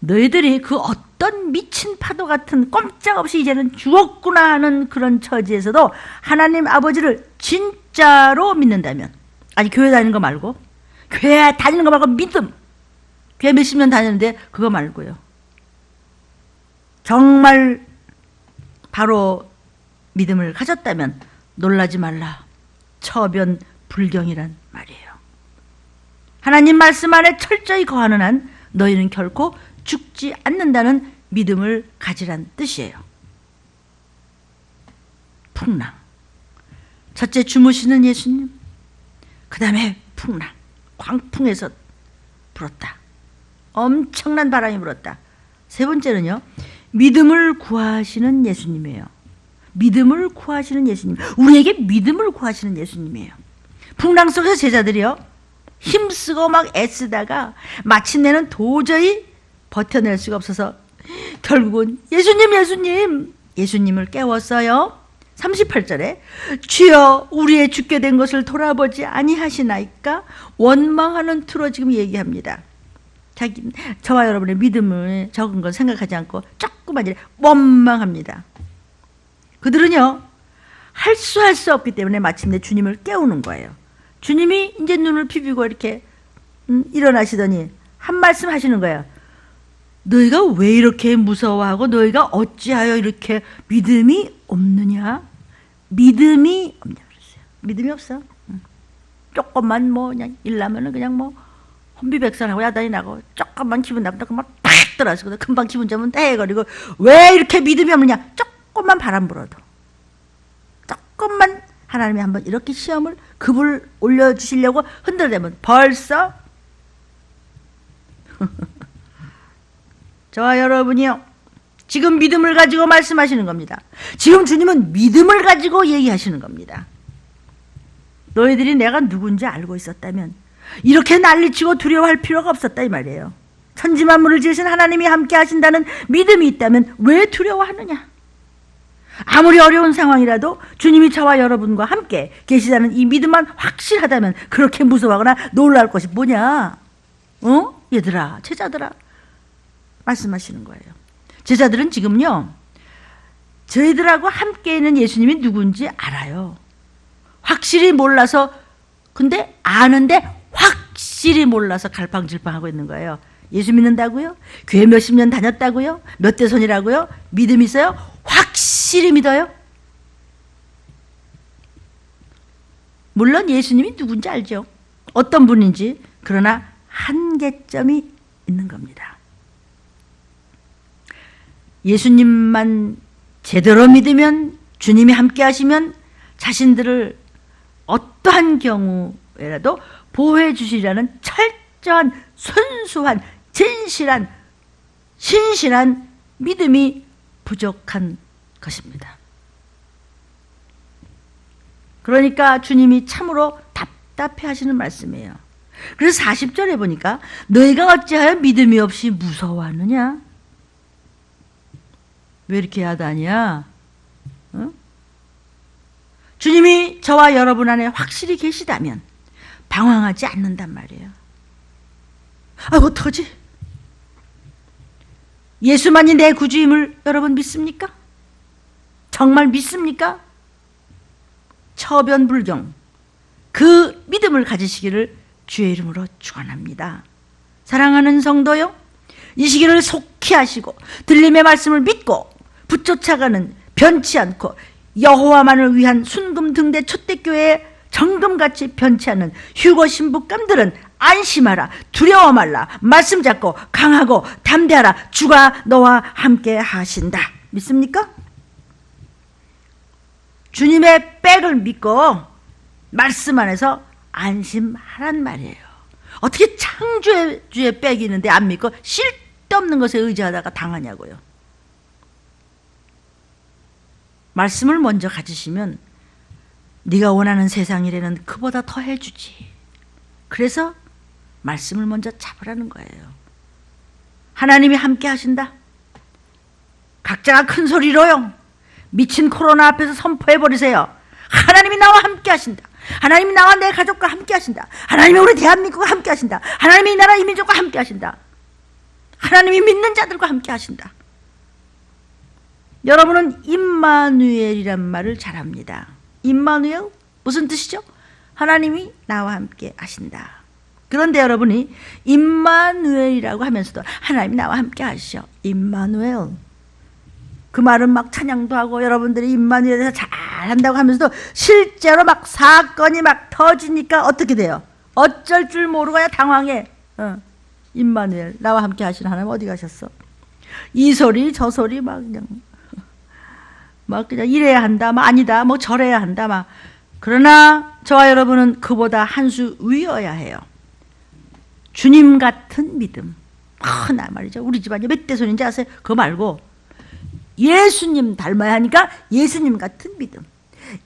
너희들이 그 어떤 미친 파도 같은 꼼짝없이 이제는 죽었구나 하는 그런 처지에서도 하나님 아버지를 진짜로 믿는다면, 아니 교회 다니는 거 말고, 교회 다니는 거 말고 믿음, 교회 몇십 년 다니는데 그거 말고요, 정말 바로 믿음을 가졌다면 놀라지 말라. 처변 불경이란 말이에요. 하나님 말씀 안에 철저히 거하는 한 너희는 결코 죽지 않는다는 믿음을 가지란 뜻이에요. 풍랑, 첫째 주무시는 예수님, 그 다음에 풍랑, 광풍에서 불었다. 엄청난 바람이 불었다. 세 번째는요, 믿음을 구하시는 예수님이에요. 믿음을 구하시는 예수님, 우리에게 믿음을 구하시는 예수님이에요. 풍랑 속에서 제자들이요, 힘쓰고 막 애쓰다가 마침내는 도저히 버텨낼 수가 없어서 결국은 예수님을 깨웠어요. 38절에 주여 우리의 죽게 된 것을 돌아보지 아니하시나이까? 원망하는 투로 지금 얘기합니다. 저와 여러분의 믿음을 적은 건 생각하지 않고 자꾸만 이래 원망합니다. 그들은요, 할 수 없기 때문에 마침내 주님을 깨우는 거예요. 주님이 이제 눈을 비비고 이렇게 일어나시더니 한 말씀 하시는 거예요. 너희가 왜 이렇게 무서워하고 너희가 어찌하여 이렇게 믿음이 없느냐? 믿음이 없냐 그랬어요. 믿음이 없어. 조금만 뭐 그냥 일나면은 그냥 뭐 혼비백산하고 야단이 나고 조금만 기분 나쁘다 그만 팍 떨어지고 금방 기분 좋으면 떼거리고 왜 이렇게 믿음이 없느냐? 조금만 바람 불어도 조금만 하나님이 한번 이렇게 시험을 급을 올려주시려고 흔들대면 벌써 저와 여러분이요, 지금 믿음을 가지고 말씀하시는 겁니다. 지금 주님은 믿음을 가지고 얘기하시는 겁니다. 너희들이 내가 누군지 알고 있었다면 이렇게 난리치고 두려워할 필요가 없었다 이 말이에요. 천지만물을 지으신 하나님이 함께 하신다는 믿음이 있다면 왜 두려워하느냐? 아무리 어려운 상황이라도 주님이 저와 여러분과 함께 계시다는 이 믿음만 확실하다면 그렇게 무서워하거나 놀랄 것이 뭐냐? 얘들아, 제자들아, 말씀하시는 거예요. 제자들은 지금요, 저희들하고 함께 있는 예수님이 누군지 알아요. 확실히 몰라서, 근데 아는데 확실히 몰라서 갈팡질팡하고 있는 거예요. 예수 믿는다고요? 교회 몇십 년 다녔다고요? 몇 대손이라고요? 믿음 있어요? 확실히 믿어요? 물론 예수님이 누군지 알죠. 어떤 분인지. 그러나 한계점이 있는 겁니다. 예수님만 제대로 믿으면, 주님이 함께 하시면 자신들을 어떠한 경우에라도 보호해 주시라는 철저한, 순수한, 진실한, 신실한 믿음이 부족한 것입니다. 그러니까 주님이 참으로 답답해 하시는 말씀이에요. 그래서 40절에 보니까 너희가 어찌하여 믿음이 없이 무서워하느냐? 왜 이렇게 야단이야? 주님이 저와 여러분 안에 확실히 계시다면 방황하지 않는단 말이에요. 어떡하지? 예수만이 내 구주임을 여러분 믿습니까? 정말 믿습니까? 처변불경, 그 믿음을 가지시기를 주의 이름으로 축원합니다. 사랑하는 성도요, 이 시기를 속히 하시고 들림의 말씀을 믿고 붙쫓아가는, 변치 않고 여호와만을 위한 순금 등대 촛대교회의 정금같이 변치 않는 휴거 신부감들은 안심하라, 두려워 말라, 말씀 잡고 강하고 담대하라, 주가 너와 함께 하신다. 믿습니까? 주님의 백을 믿고 말씀 안에서 안심하란 말이에요. 어떻게 창조주의 백이 있는데 안 믿고 쓸데없는 것에 의지하다가 당하냐고요. 말씀을 먼저 가지시면 네가 원하는 세상 일에는 그보다 더 해주지. 그래서 말씀을 먼저 잡으라는 거예요. 하나님이 함께 하신다. 각자가 큰 소리로요, 미친 코로나 앞에서 선포해버리세요. 하나님이 나와 함께 하신다. 하나님이 나와 내 가족과 함께 하신다. 하나님이 우리 대한민국과 함께 하신다. 하나님이 이 나라 이 민족과 함께 하신다. 하나님이 믿는 자들과 함께 하신다. 여러분은 임마누엘이란 말을 잘 압니다. 임마누엘? 무슨 뜻이죠? 하나님이 나와 함께 하신다. 그런데 여러분이 임마누엘이라고 하면서도 하나님이 나와 함께 하시죠. 임마누엘. 그 말은 막 찬양도 하고 여러분들이 임마누엘에 대해서 잘한다고 하면서도 실제로 막 사건이 막 터지니까 어떻게 돼요? 어쩔 줄 모르고 그냥 당황해. 임마누엘, 나와 함께 하시는 하나님 어디 가셨어? 이 소리 저 소리 막 그냥 이래야 한다, 막 아니다, 뭐 저래야 한다, 막. 그러나 저와 여러분은 그보다 한 수 위여야 해요. 주님 같은 믿음. 나 말이죠. 우리 집안이 몇 대손인지 아세요? 그거 말고 예수님 닮아야 하니까 예수님 같은 믿음.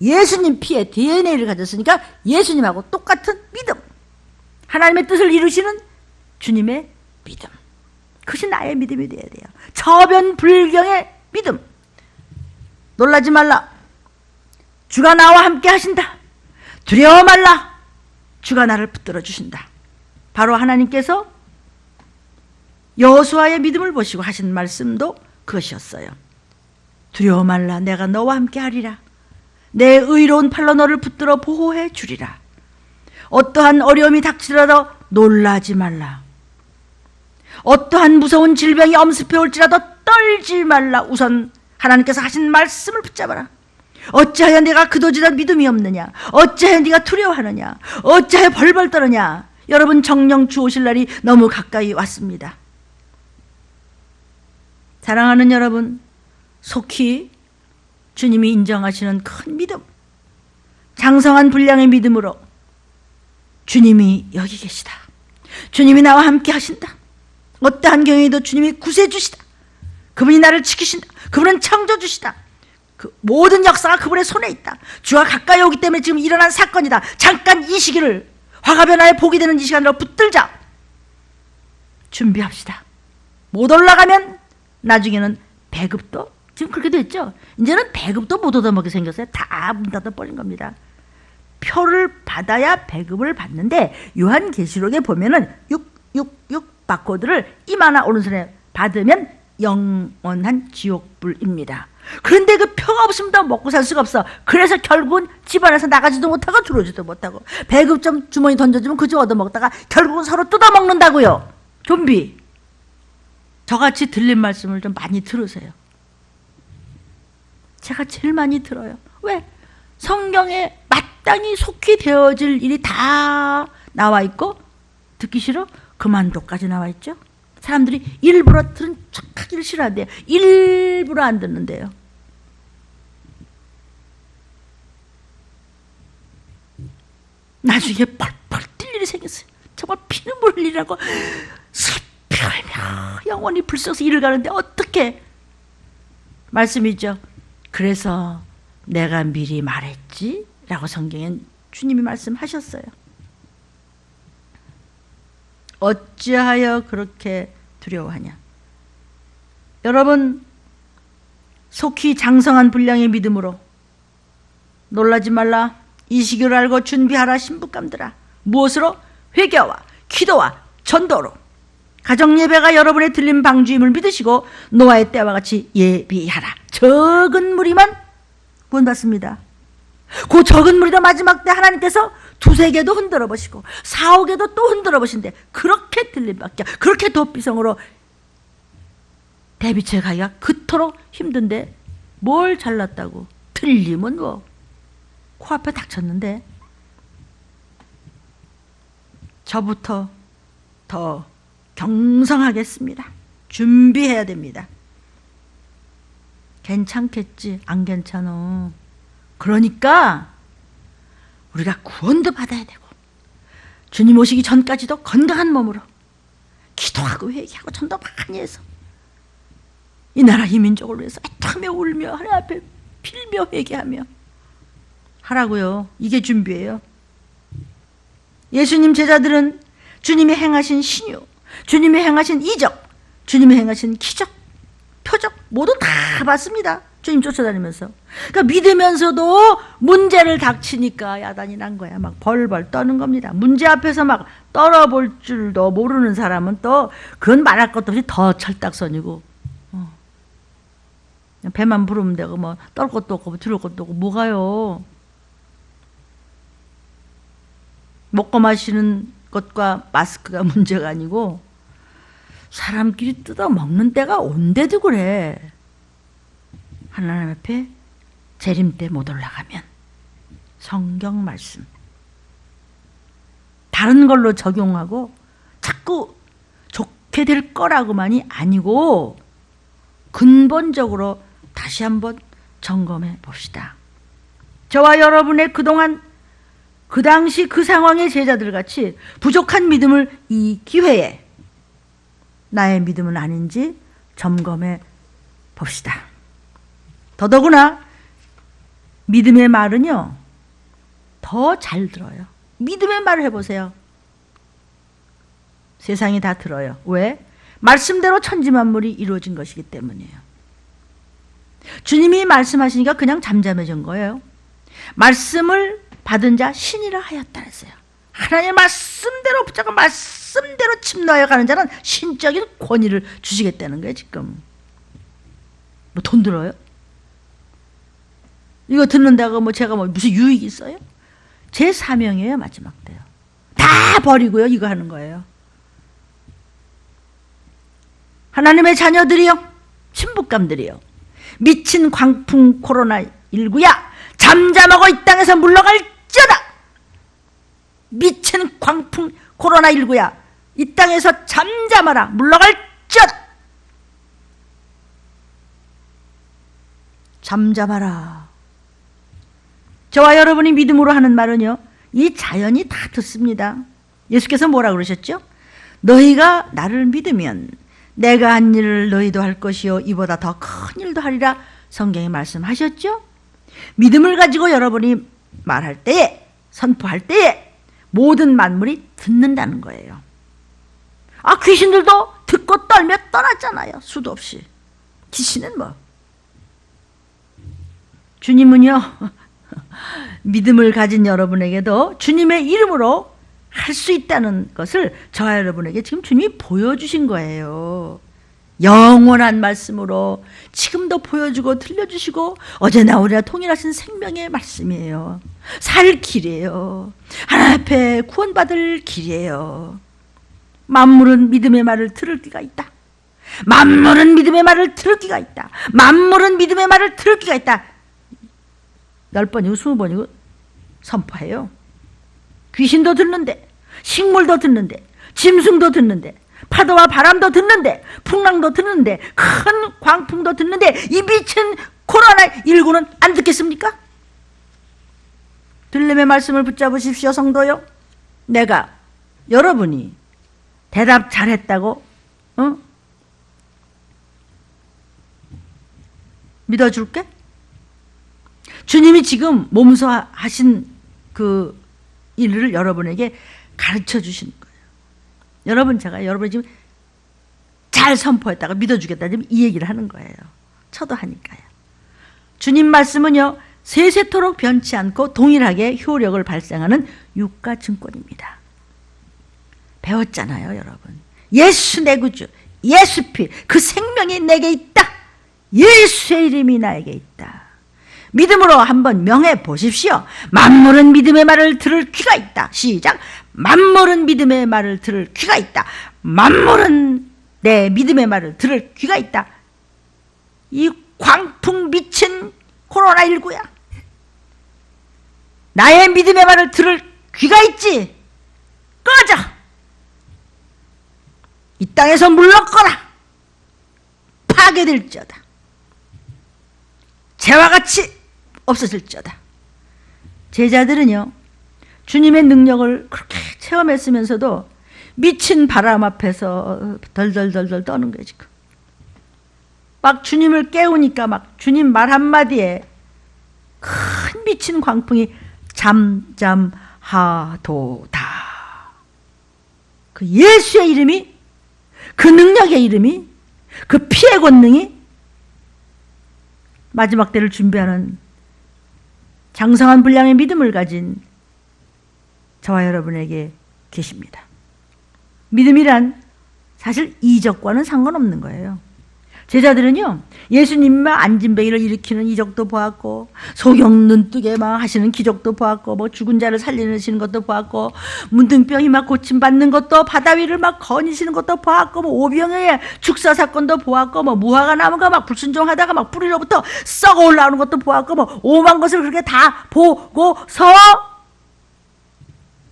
예수님 피에 DNA를 가졌으니까 예수님하고 똑같은 믿음. 하나님의 뜻을 이루시는 주님의 믿음. 그것이 나의 믿음이 되어야 돼요. 처변불경의 믿음. 놀라지 말라. 주가 나와 함께 하신다. 두려워 말라. 주가 나를 붙들어 주신다. 바로 하나님께서 여호수아의 믿음을 보시고 하신 말씀도 그것이었어요. 두려워 말라. 내가 너와 함께 하리라. 내 의로운 팔로 너를 붙들어 보호해 주리라. 어떠한 어려움이 닥치더라도 놀라지 말라. 어떠한 무서운 질병이 엄습해 올지라도 떨지 말라. 우선 하나님께서 하신 말씀을 붙잡아라. 어찌하여 내가 그도지다 믿음이 없느냐? 어찌하여 네가 두려워하느냐? 어찌하여 벌벌 떠느냐? 여러분, 정령 주 오실 날이 너무 가까이 왔습니다. 사랑하는 여러분, 속히 주님이 인정하시는 큰 믿음, 장성한 분량의 믿음으로 주님이 여기 계시다. 주님이 나와 함께 하신다. 어떠한 경우에도 주님이 구세주시다. 그분이 나를 지키신다. 그분은 창조주시다. 그 모든 역사가 그분의 손에 있다. 주와 가까이 오기 때문에 지금 일어난 사건이다. 잠깐 이 시기를, 화가 변화에 복이 되는 이 시간으로 붙들자. 준비합시다. 못 올라가면 나중에는 배급도, 지금 그렇게 됐죠. 이제는 배급도 못 얻어먹게 생겼어요. 다 문 닫아버린 겁니다. 표를 받아야 배급을 받는데, 요한계시록에 보면은 666 바코드를 이마나 오른손에 받으면 영원한 지옥불입니다. 그런데 그 표가 없으면 더 먹고 살 수가 없어. 그래서 결국은 집안에서 나가지도 못하고 들어오지도 못하고, 배급 좀 주머니 던져주면 그저 얻어먹다가 결국은 서로 뜯어먹는다고요. 좀비. 저같이 들린 말씀을 좀 많이 들으세요. 제가 제일 많이 들어요. 왜? 성경에 마땅히 속히 되어질 일이 다 나와 있고, 듣기 싫어? 그만둬까지 나와 있죠. 사람들이 일부러 들은 척하기를 싫어한대요. 일부러 안 듣는데요. 나중에 펄펄 뛸 일이 생겼어요. 정말 피눈물 흘리라고 슬피 울며 영원히 불쑥서 일을 가는데 어떻게 말씀이죠. 그래서 내가 미리 말했지 라고 성경엔 주님이 말씀하셨어요. 어찌하여 그렇게 두려워하냐? 여러분, 속히 장성한 분량의 믿음으로 놀라지 말라. 이 시기를 알고 준비하라. 신부감들아. 무엇으로? 회개와 기도와 전도로. 가정예배가 여러분의 들린 방주임을 믿으시고 노아의 때와 같이 예비하라. 적은 무리만 구원받습니다. 그 적은 무리도 마지막 때 하나님께서 두세 개도 흔들어 보시고 4~5개도 또 흔들어 보신데, 그렇게 들린 밖에, 그렇게 도피성으로 대비체 가기가 그토록 힘든데 뭘 잘났다고. 틀림은 뭐 코앞에 닥쳤는데. 저부터 더 경성하겠습니다. 준비해야 됩니다. 괜찮겠지? 안 괜찮어. 그러니까 우리가 구원도 받아야 되고, 주님 오시기 전까지도 건강한 몸으로 기도하고 회개하고 전도 많이 해서 이 나라 이 민족을 위해서 애타며 울며 하나님 앞에 빌며 회개하며 하라고요. 이게 준비예요. 예수님 제자들은 주님이 행하신 신유, 주님이 행하신 이적, 주님이 행하신 기적, 표적 모두 다 봤습니다. 주님 쫓아다니면서. 그러니까 믿으면서도 문제를 닥치니까 야단이 난 거야. 막 벌벌 떠는 겁니다. 문제 앞에서 막 떨어볼 줄도 모르는 사람은 또 그건 말할 것도 없이 더 철딱선이고, 배만 부르면 되고 뭐 떨 것도 없고 들을 것도 없고 뭐가요. 먹고 마시는 것과 마스크가 문제가 아니고 사람끼리 뜯어 먹는 때가 온데도 그래. 하나님 앞에 재림 때 못 올라가면 성경 말씀 다른 걸로 적용하고 자꾸 좋게 될 거라고만이 아니고 근본적으로 다시 한번 점검해 봅시다. 저와 여러분의 그동안 그 당시 그 상황의 제자들 같이 부족한 믿음을 이 기회에 나의 믿음은 아닌지 점검해 봅시다. 더더구나 믿음의 말은요, 더 잘 들어요. 믿음의 말을 해보세요. 세상이 다 들어요. 왜? 말씀대로 천지만물이 이루어진 것이기 때문이에요. 주님이 말씀하시니까 그냥 잠잠해진 거예요. 말씀을 받은 자 신이라 하였다 했어요. 하나님의 말씀대로 붙잡고 말씀대로 침노하여 가는 자는 신적인 권위를 주시겠다는 거예요. 지금 뭐 돈 들어요? 이거 듣는다고 뭐 제가 뭐 무슨 유익이 있어요? 제 사명이에요. 마지막 때요. 다 버리고요. 이거 하는 거예요. 하나님의 자녀들이요, 신부감들이요, 미친 광풍 코로나19야 잠잠하고 이 땅에서 물러갈지어다. 미친 광풍 코로나19야 이 땅에서 잠잠하라, 물러갈지어다. 잠잠하라. 저와 여러분이 믿음으로 하는 말은요, 이 자연이 다 듣습니다. 예수께서 뭐라 그러셨죠? 너희가 나를 믿으면 내가 한 일을 너희도 할 것이요 이보다 더 큰 일도 하리라 성경에 말씀하셨죠? 믿음을 가지고 여러분이 말할 때에, 선포할 때에 모든 만물이 듣는다는 거예요. 아, 귀신들도 듣고 떨며 떠났잖아요. 수도 없이. 귀신은 뭐. 주님은요, 믿음을 가진 여러분에게도 주님의 이름으로 할 수 있다는 것을 저와 여러분에게 지금 주님이 보여주신 거예요. 영원한 말씀으로 지금도 보여주고 들려주시고 어제나 오늘나 통일하신 생명의 말씀이에요. 살 길이에요. 하나님 앞에 구원받을 길이에요. 만물은 믿음의 말을 들을 기가 있다. 만물은 믿음의 말을 들을 기가 있다. 만물은 믿음의 말을 들을 기가 있다. 10번이고 20번이고 선포해요. 귀신도 듣는데, 식물도 듣는데, 짐승도 듣는데, 파도와 바람도 듣는데, 풍랑도 듣는데, 큰 광풍도 듣는데, 이 미친 코로나19는 안 듣겠습니까? 들림의 말씀을 붙잡으십시오, 성도요. 내가 여러분이 대답 잘했다고 믿어줄게. 주님이 지금 몸소 하신 그 일을 여러분에게 가르쳐 주시는 거예요. 여러분, 제가 여러분이 지금 잘 선포했다가 믿어주겠다, 지금 이 얘기를 하는 거예요. 저도 하니까요. 주님 말씀은요, 세세토록 변치 않고 동일하게 효력을 발생하는 유가증권입니다. 배웠잖아요, 여러분. 예수 내 구주, 예수 피, 그 생명이 내게 있다. 예수의 이름이 나에게 있다. 믿음으로 한번 명해 보십시오. 만물은 믿음의 말을 들을 귀가 있다. 시작. 만물은 믿음의 말을 들을 귀가 있다. 만물은 내 믿음의 말을 들을 귀가 있다. 이 광풍 미친 코로나19야. 나의 믿음의 말을 들을 귀가 있지. 꺼져. 이 땅에서 물러거라. 파괴될지어다. 재와 같이 없어질지어다. 제자들은요, 주님의 능력을 그렇게 체험했으면서도 미친 바람 앞에서 덜덜덜덜 떠는 거예요. 지금 막 주님을 깨우니까 막 주님 말 한마디에 큰 미친 광풍이 잠잠하도다. 그 예수의 이름이, 그 능력의 이름이, 그 피의 권능이 마지막 때를 준비하는 장성한 분량의 믿음을 가진 저와 여러분에게 계십니다. 믿음이란 사실 이적과는 상관없는 거예요. 제자들은요, 예수님만 안진뱅이를 일으키는 이적도 보았고, 소경 눈뜨게 막 하시는 기적도 보았고, 뭐 죽은 자를 살리시는 것도 보았고, 문둥병이 막 고침받는 것도, 바다 위를 막 거니시는 것도 보았고, 뭐 오병이의 축사 사건도 보았고, 뭐 무화과 나무가 막 불순종하다가 막 뿌리로부터 썩어 올라오는 것도 보았고, 뭐 오만 것을 그렇게 다 보고서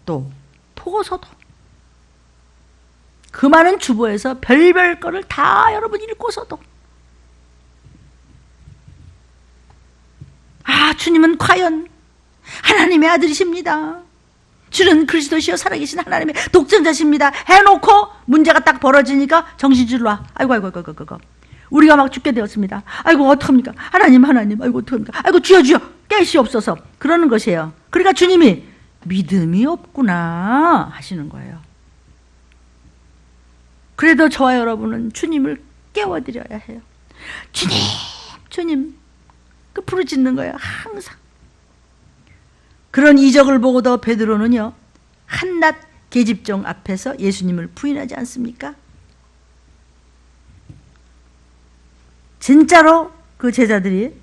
또 보고서도 그 많은 주보에서 별별 거를 다 여러분 읽고서도, 아, 주님은 과연 하나님의 아들이십니다. 주는 그리스도시요 살아계신 하나님의 독생자십니다. 해놓고 문제가 딱 벌어지니까 정신줄 놔. 아이고. 우리가 막 죽게 되었습니다. 아이고, 어떡합니까? 하나님, 아이고, 어떡합니까? 아이고, 주여, 깨시옵소서. 그러는 것이에요. 그러니까 주님이 믿음이 없구나 하시는 거예요. 그래도 저와 여러분은 주님을 깨워드려야 해요. 주님, 그 부르짖는 거예요. 항상. 그런 이적을 보고도 베드로는요, 한낱 계집종 앞에서 예수님을 부인하지 않습니까? 진짜로 그 제자들이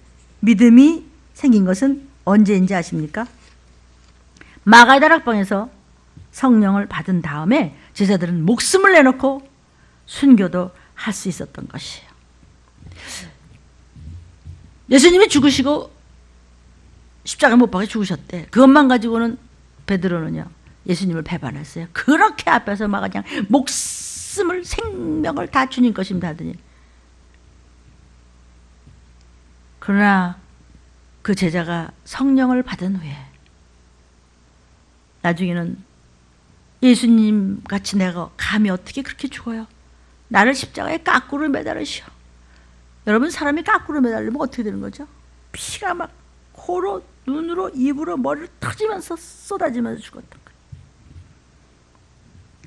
믿음이 생긴 것은 언제인지 아십니까? 마가의 다락방에서 성령을 받은 다음에 제자들은 목숨을 내놓고 순교도 할 수 있었던 것이에요. 예수님이 죽으시고 십자가에 못 박혀 죽으셨대. 그것만 가지고는 베드로는요 예수님을 배반했어요. 그렇게 앞에서 막 그냥 목숨을 생명을 다 주님 것입니다 하더니, 그러나 그 제자가 성령을 받은 후에 나중에는 예수님 같이 내가 감히 어떻게 그렇게 죽어요? 나를 십자가에 까꾸로 매달으시오. 여러분, 사람이 까꾸로 매달리면 어떻게 되는 거죠? 피가 막 코로, 눈으로, 입으로, 머리를 터지면서 쏟아지면서 죽었던 거예요.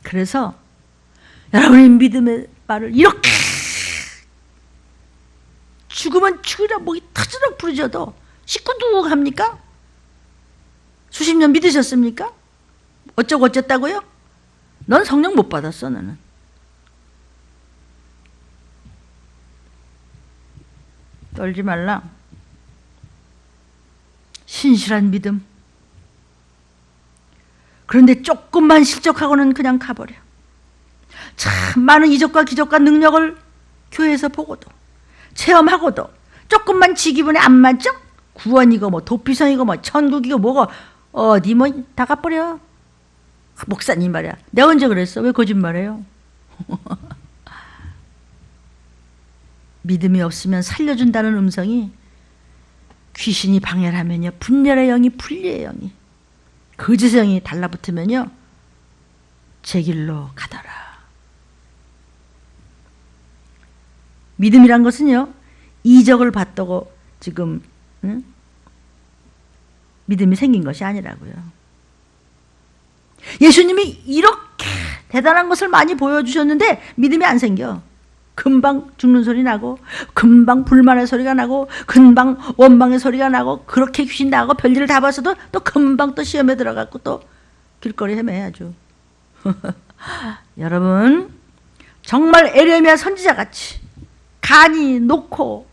그래서 여러분의 믿음의 말을 이렇게 죽으면 죽으라 목이 터지도록 부르셔도 시큰둥 합니까? 수십 년 믿으셨습니까? 어쩌고 어쨌다고요? 넌 성령 못 받았어. 너는 떨지 말라. 신실한 믿음. 그런데 조금만 실족하고는 그냥 가버려. 참 많은 이적과 기적과 능력을 교회에서 보고도 체험하고도 조금만 지 기분에 안 맞죠? 구원이고 뭐 도피성이고 뭐 천국이고 뭐고 어디 뭐 다 가버려. 목사님 말이야. 내가 언제 그랬어? 왜 거짓말해요? 믿음이 없으면 살려준다는 음성이 귀신이 방해하면요 분열의 영이 분리의 영이 거짓의 영이 달라붙으면요 제 길로 가더라. 믿음이란 것은요 이적을 봤다고 지금 믿음이 생긴 것이 아니라고요. 예수님이 이렇게 대단한 것을 많이 보여주셨는데 믿음이 안 생겨. 금방 죽는 소리 나고 금방 불만의 소리가 나고 금방 원망의 소리가 나고 그렇게 귀신 나고 별일을 다 봤어도 또 금방 또 시험에 들어가고 또 길거리 헤매야죠. 여러분, 정말 에레미야 선지자같이 간이 녹고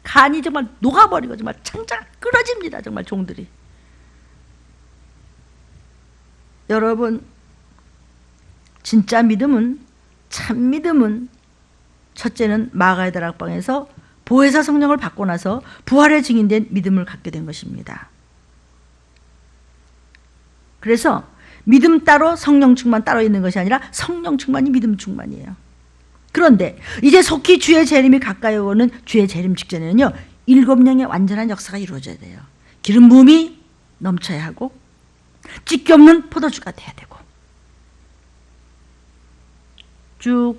간이 정말 녹아버리고 정말 창자가 끊어집니다. 정말 종들이. 여러분, 진짜 믿음은, 참 믿음은 첫째는 마가의 다락방에서 보혜사 성령을 받고 나서 부활의 증인된 믿음을 갖게 된 것입니다. 그래서 믿음 따로 성령 충만 따로 있는 것이 아니라 성령 충만이 믿음 충만이에요. 그런데 이제 속히 주의 재림이 가까이 오는 주의 재림 직전에는요 7명의 완전한 역사가 이루어져야 돼요. 기름 부음이 넘쳐야 하고 찢기 없는 포도주가 돼야 되고, 쭉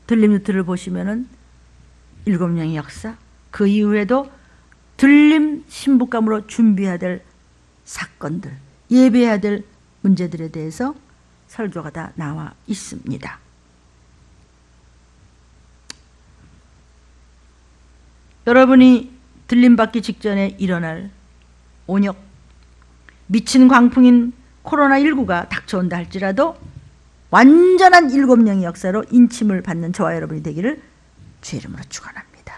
들림 루트를 보시면은 7명의 역사, 그 이후에도 들림 신부감으로 준비해야 될 사건들, 예배해야 될 문제들에 대해서 설교가 다 나와 있습니다. 여러분이 들림받기 직전에 일어날 온역, 미친 광풍인 코로나19가 닥쳐온다 할지라도 완전한 7명의 역사로 인침을 받는 저와 여러분이 되기를 주의 이름으로 축원합니다.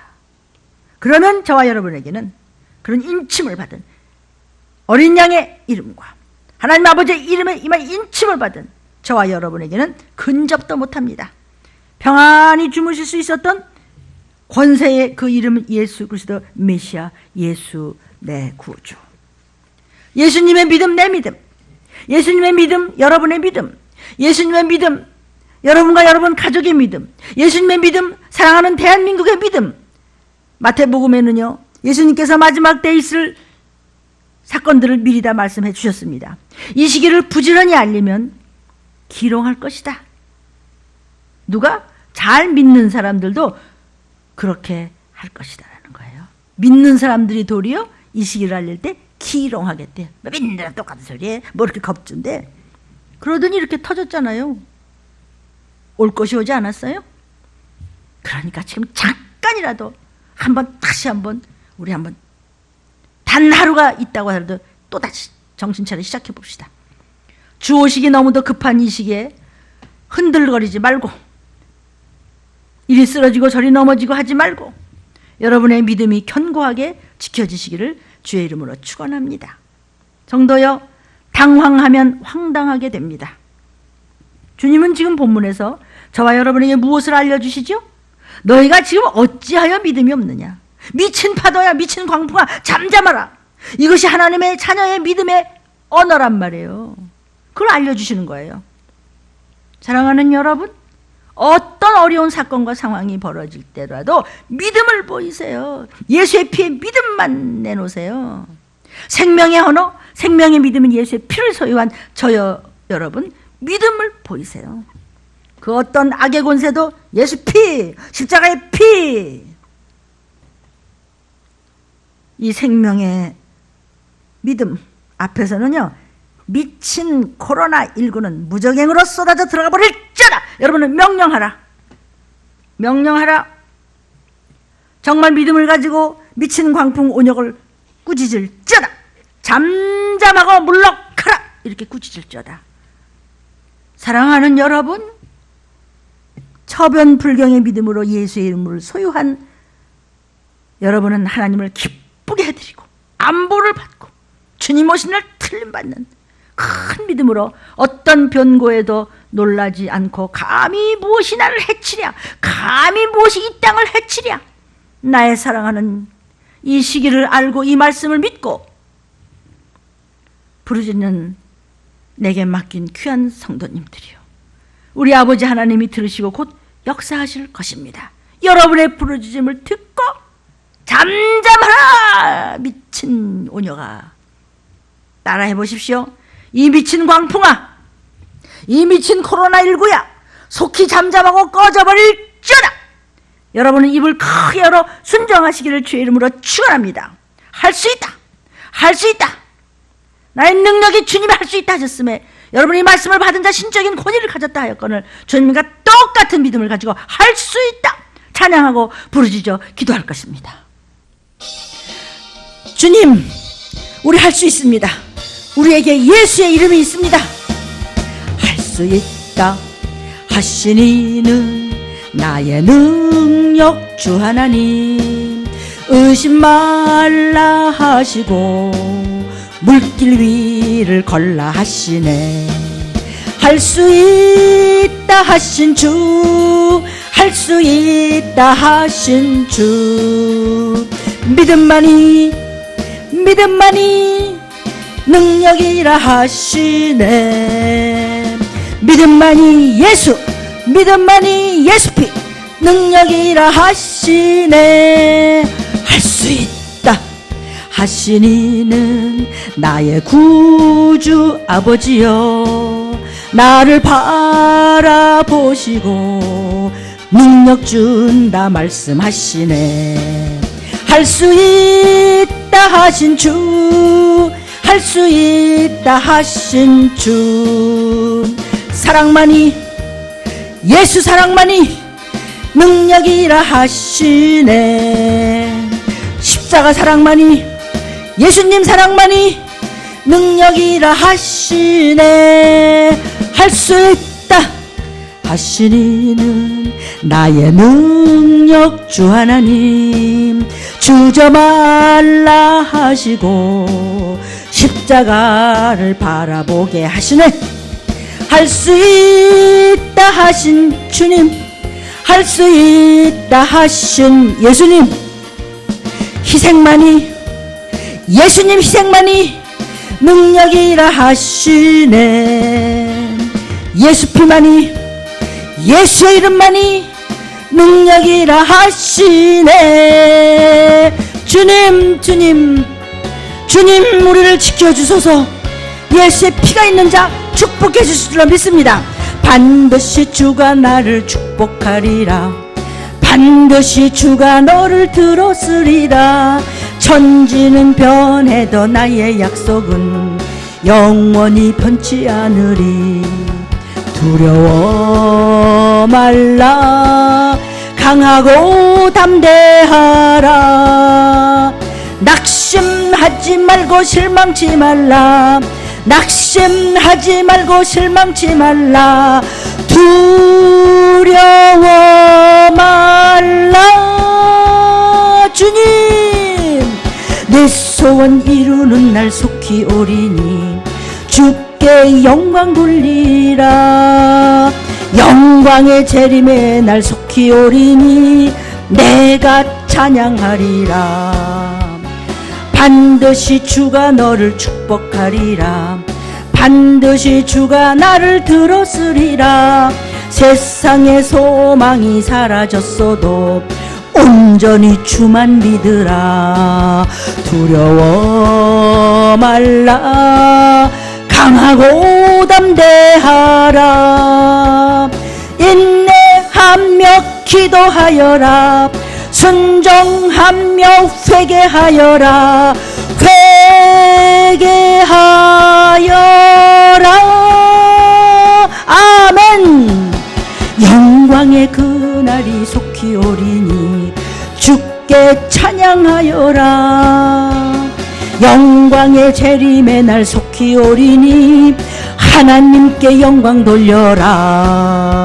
그러면 저와 여러분에게는 그런 인침을 받은 어린 양의 이름과 하나님 아버지의 이름에 임한 인침을 받은 저와 여러분에게는 근접도 못합니다. 평안히 주무실 수 있었던 권세의 그 이름은 예수 그리스도 메시아, 예수 내 구주. 예수님의 믿음, 내 믿음. 예수님의 믿음, 여러분의 믿음. 예수님의 믿음, 여러분과 여러분 가족의 믿음. 예수님의 믿음, 사랑하는 대한민국의 믿음. 마태복음에는요 예수님께서 마지막 때에 있을 사건들을 미리 다 말씀해 주셨습니다. 이 시기를 부지런히 알리면 기롱할 것이다. 누가? 잘 믿는 사람들도 그렇게 할 것이다라는 거예요. 믿는 사람들이 도리어 이 시기를 알릴 때 기롱하겠대요. 믿는 데랑 똑같은 소리에 뭐 이렇게 겁준데, 그러더니 이렇게 터졌잖아요. 올 것이 오지 않았어요? 그러니까 지금 잠깐이라도 다시 한번 우리 한번 단 하루가 있다고 하더라도 또 다시 정신 차려 시작해 봅시다. 주 오시기 너무도 급한 이 시기에 흔들거리지 말고 이리 쓰러지고 저리 넘어지고 하지 말고 여러분의 믿음이 견고하게 지켜지시기를 주의 이름으로 축원합니다. 성도여, 당황하면 황당하게 됩니다. 주님은 지금 본문에서 저와 여러분에게 무엇을 알려주시죠? 너희가 지금 어찌하여 믿음이 없느냐? 미친 파도야, 미친 광풍아, 잠잠하라. 이것이 하나님의 자녀의 믿음의 언어란 말이에요. 그걸 알려주시는 거예요. 사랑하는 여러분, 어떤 어려운 사건과 상황이 벌어질 때라도 믿음을 보이세요. 예수의 피에 믿음만 내놓으세요. 생명의 언어, 생명의 믿음은 예수의 피를 소유한 여러분, 믿음을 보이세요. 그 어떤 악의 권세도 예수 피, 십자가의 피, 이 생명의 믿음 앞에서는요, 미친 코로나19는 무적행으로 쏟아져 들어가 버릴지어다. 여러분은 명령하라. 명령하라. 정말 믿음을 가지고 미친 광풍 온역을 꾸짖을지어다. 잠잠하고 물러가라. 이렇게 꾸짖을지어다. 사랑하는 여러분, 처변불경의 믿음으로 예수의 이름을 소유한 여러분은 하나님을 기쁘게 해드리고 안보를 받고 주님 오신 날 틀림받는 큰 믿음으로 어떤 변고에도 놀라지 않고 감히 무엇이 나를 해치랴, 감히 무엇이 이 땅을 해치랴, 나의 사랑하는 이 시기를 알고 이 말씀을 믿고 부르짖는 내게 맡긴 귀한 성도님들이요, 우리 아버지 하나님이 들으시고 곧 역사하실 것입니다. 여러분의 부르짖음을 듣고 잠잠하라 미친 오녀가. 따라해 보십시오. 이 미친 광풍아, 이 미친 코로나19야, 속히 잠잠하고 꺼져버릴지어다. 여러분은 입을 크게 열어 순종하시기를 주의 이름으로 축원합니다. 할 수 있다, 할 수 있다. 나의 능력이 주님이 할 수 있다 하셨음에 여러분이 말씀을 받은 자 신적인 권위를 가졌다 하였거늘 주님과 똑같은 믿음을 가지고 할 수 있다 찬양하고 부르짖어 기도할 것입니다. 주님, 우리 할 수 있습니다. 우리에게 예수의 이름이 있습니다. 할 수 있다 하신 이는 나의 능력 주 하나님, 의심 말라 하시고 물길 위를 걸라 하시네. 할 수 있다 하신 주, 할 수 있다 하신 주, 믿음만이 능력이라 하시네. 믿음만이 예수, 믿음만이 예수피 능력이라 하시네. 할 수 있다 하신 이는 나의 구주 아버지여, 나를 바라보시고 능력 준다 말씀하시네. 할 수 있다 하신 주, 할 수 있다 하신 주, 사랑만이 예수 사랑만이 능력이라 하시네. 십자가 사랑만이 예수님 사랑만이 능력이라 하시네. 할 수 있다 하신 이는 나의 능력 주 하나님, 주저 말라 하시고 십자가를 바라보게 하시네. 할 수 있다 하신 주님, 할 수 있다 하신 예수님, 희생만이 예수님 희생만이 능력이라 하시네. 예수 피만이 예수의 이름만이 능력이라 하시네. 주님 우리를 지켜주소서. 예수의 피가 있는 자 축복해 주실 줄 믿습니다. 반드시 주가 나를 축복하리라. 반드시 주가 너를 들었으리라. 천지는 변해도 나의 약속은 영원히 변치 않으리. 두려워 말라, 강하고 담대하라. 낙심하지 말고 실망치 말라. 낙심하지 말고 실망치 말라. 두려워 말라. 속히 오리니 주께 영광 돌리라. 영광의 재림의 날 속히 오리니 내가 찬양하리라. 반드시 주가 너를 축복하리라. 반드시 주가 나를 들었으리라. 세상의 소망이 사라졌어도 온전히 주만 믿으라. 두려워 말라. 강하고 담대하라. 인내하며 기도하여라. 순종하며 회개하여라. 회개하여라. 아멘. 영광의 그날이 속히 오리니 주께 찬양하여라. 영광의 재림의 날 속히 오리니 하나님께 영광 돌려라.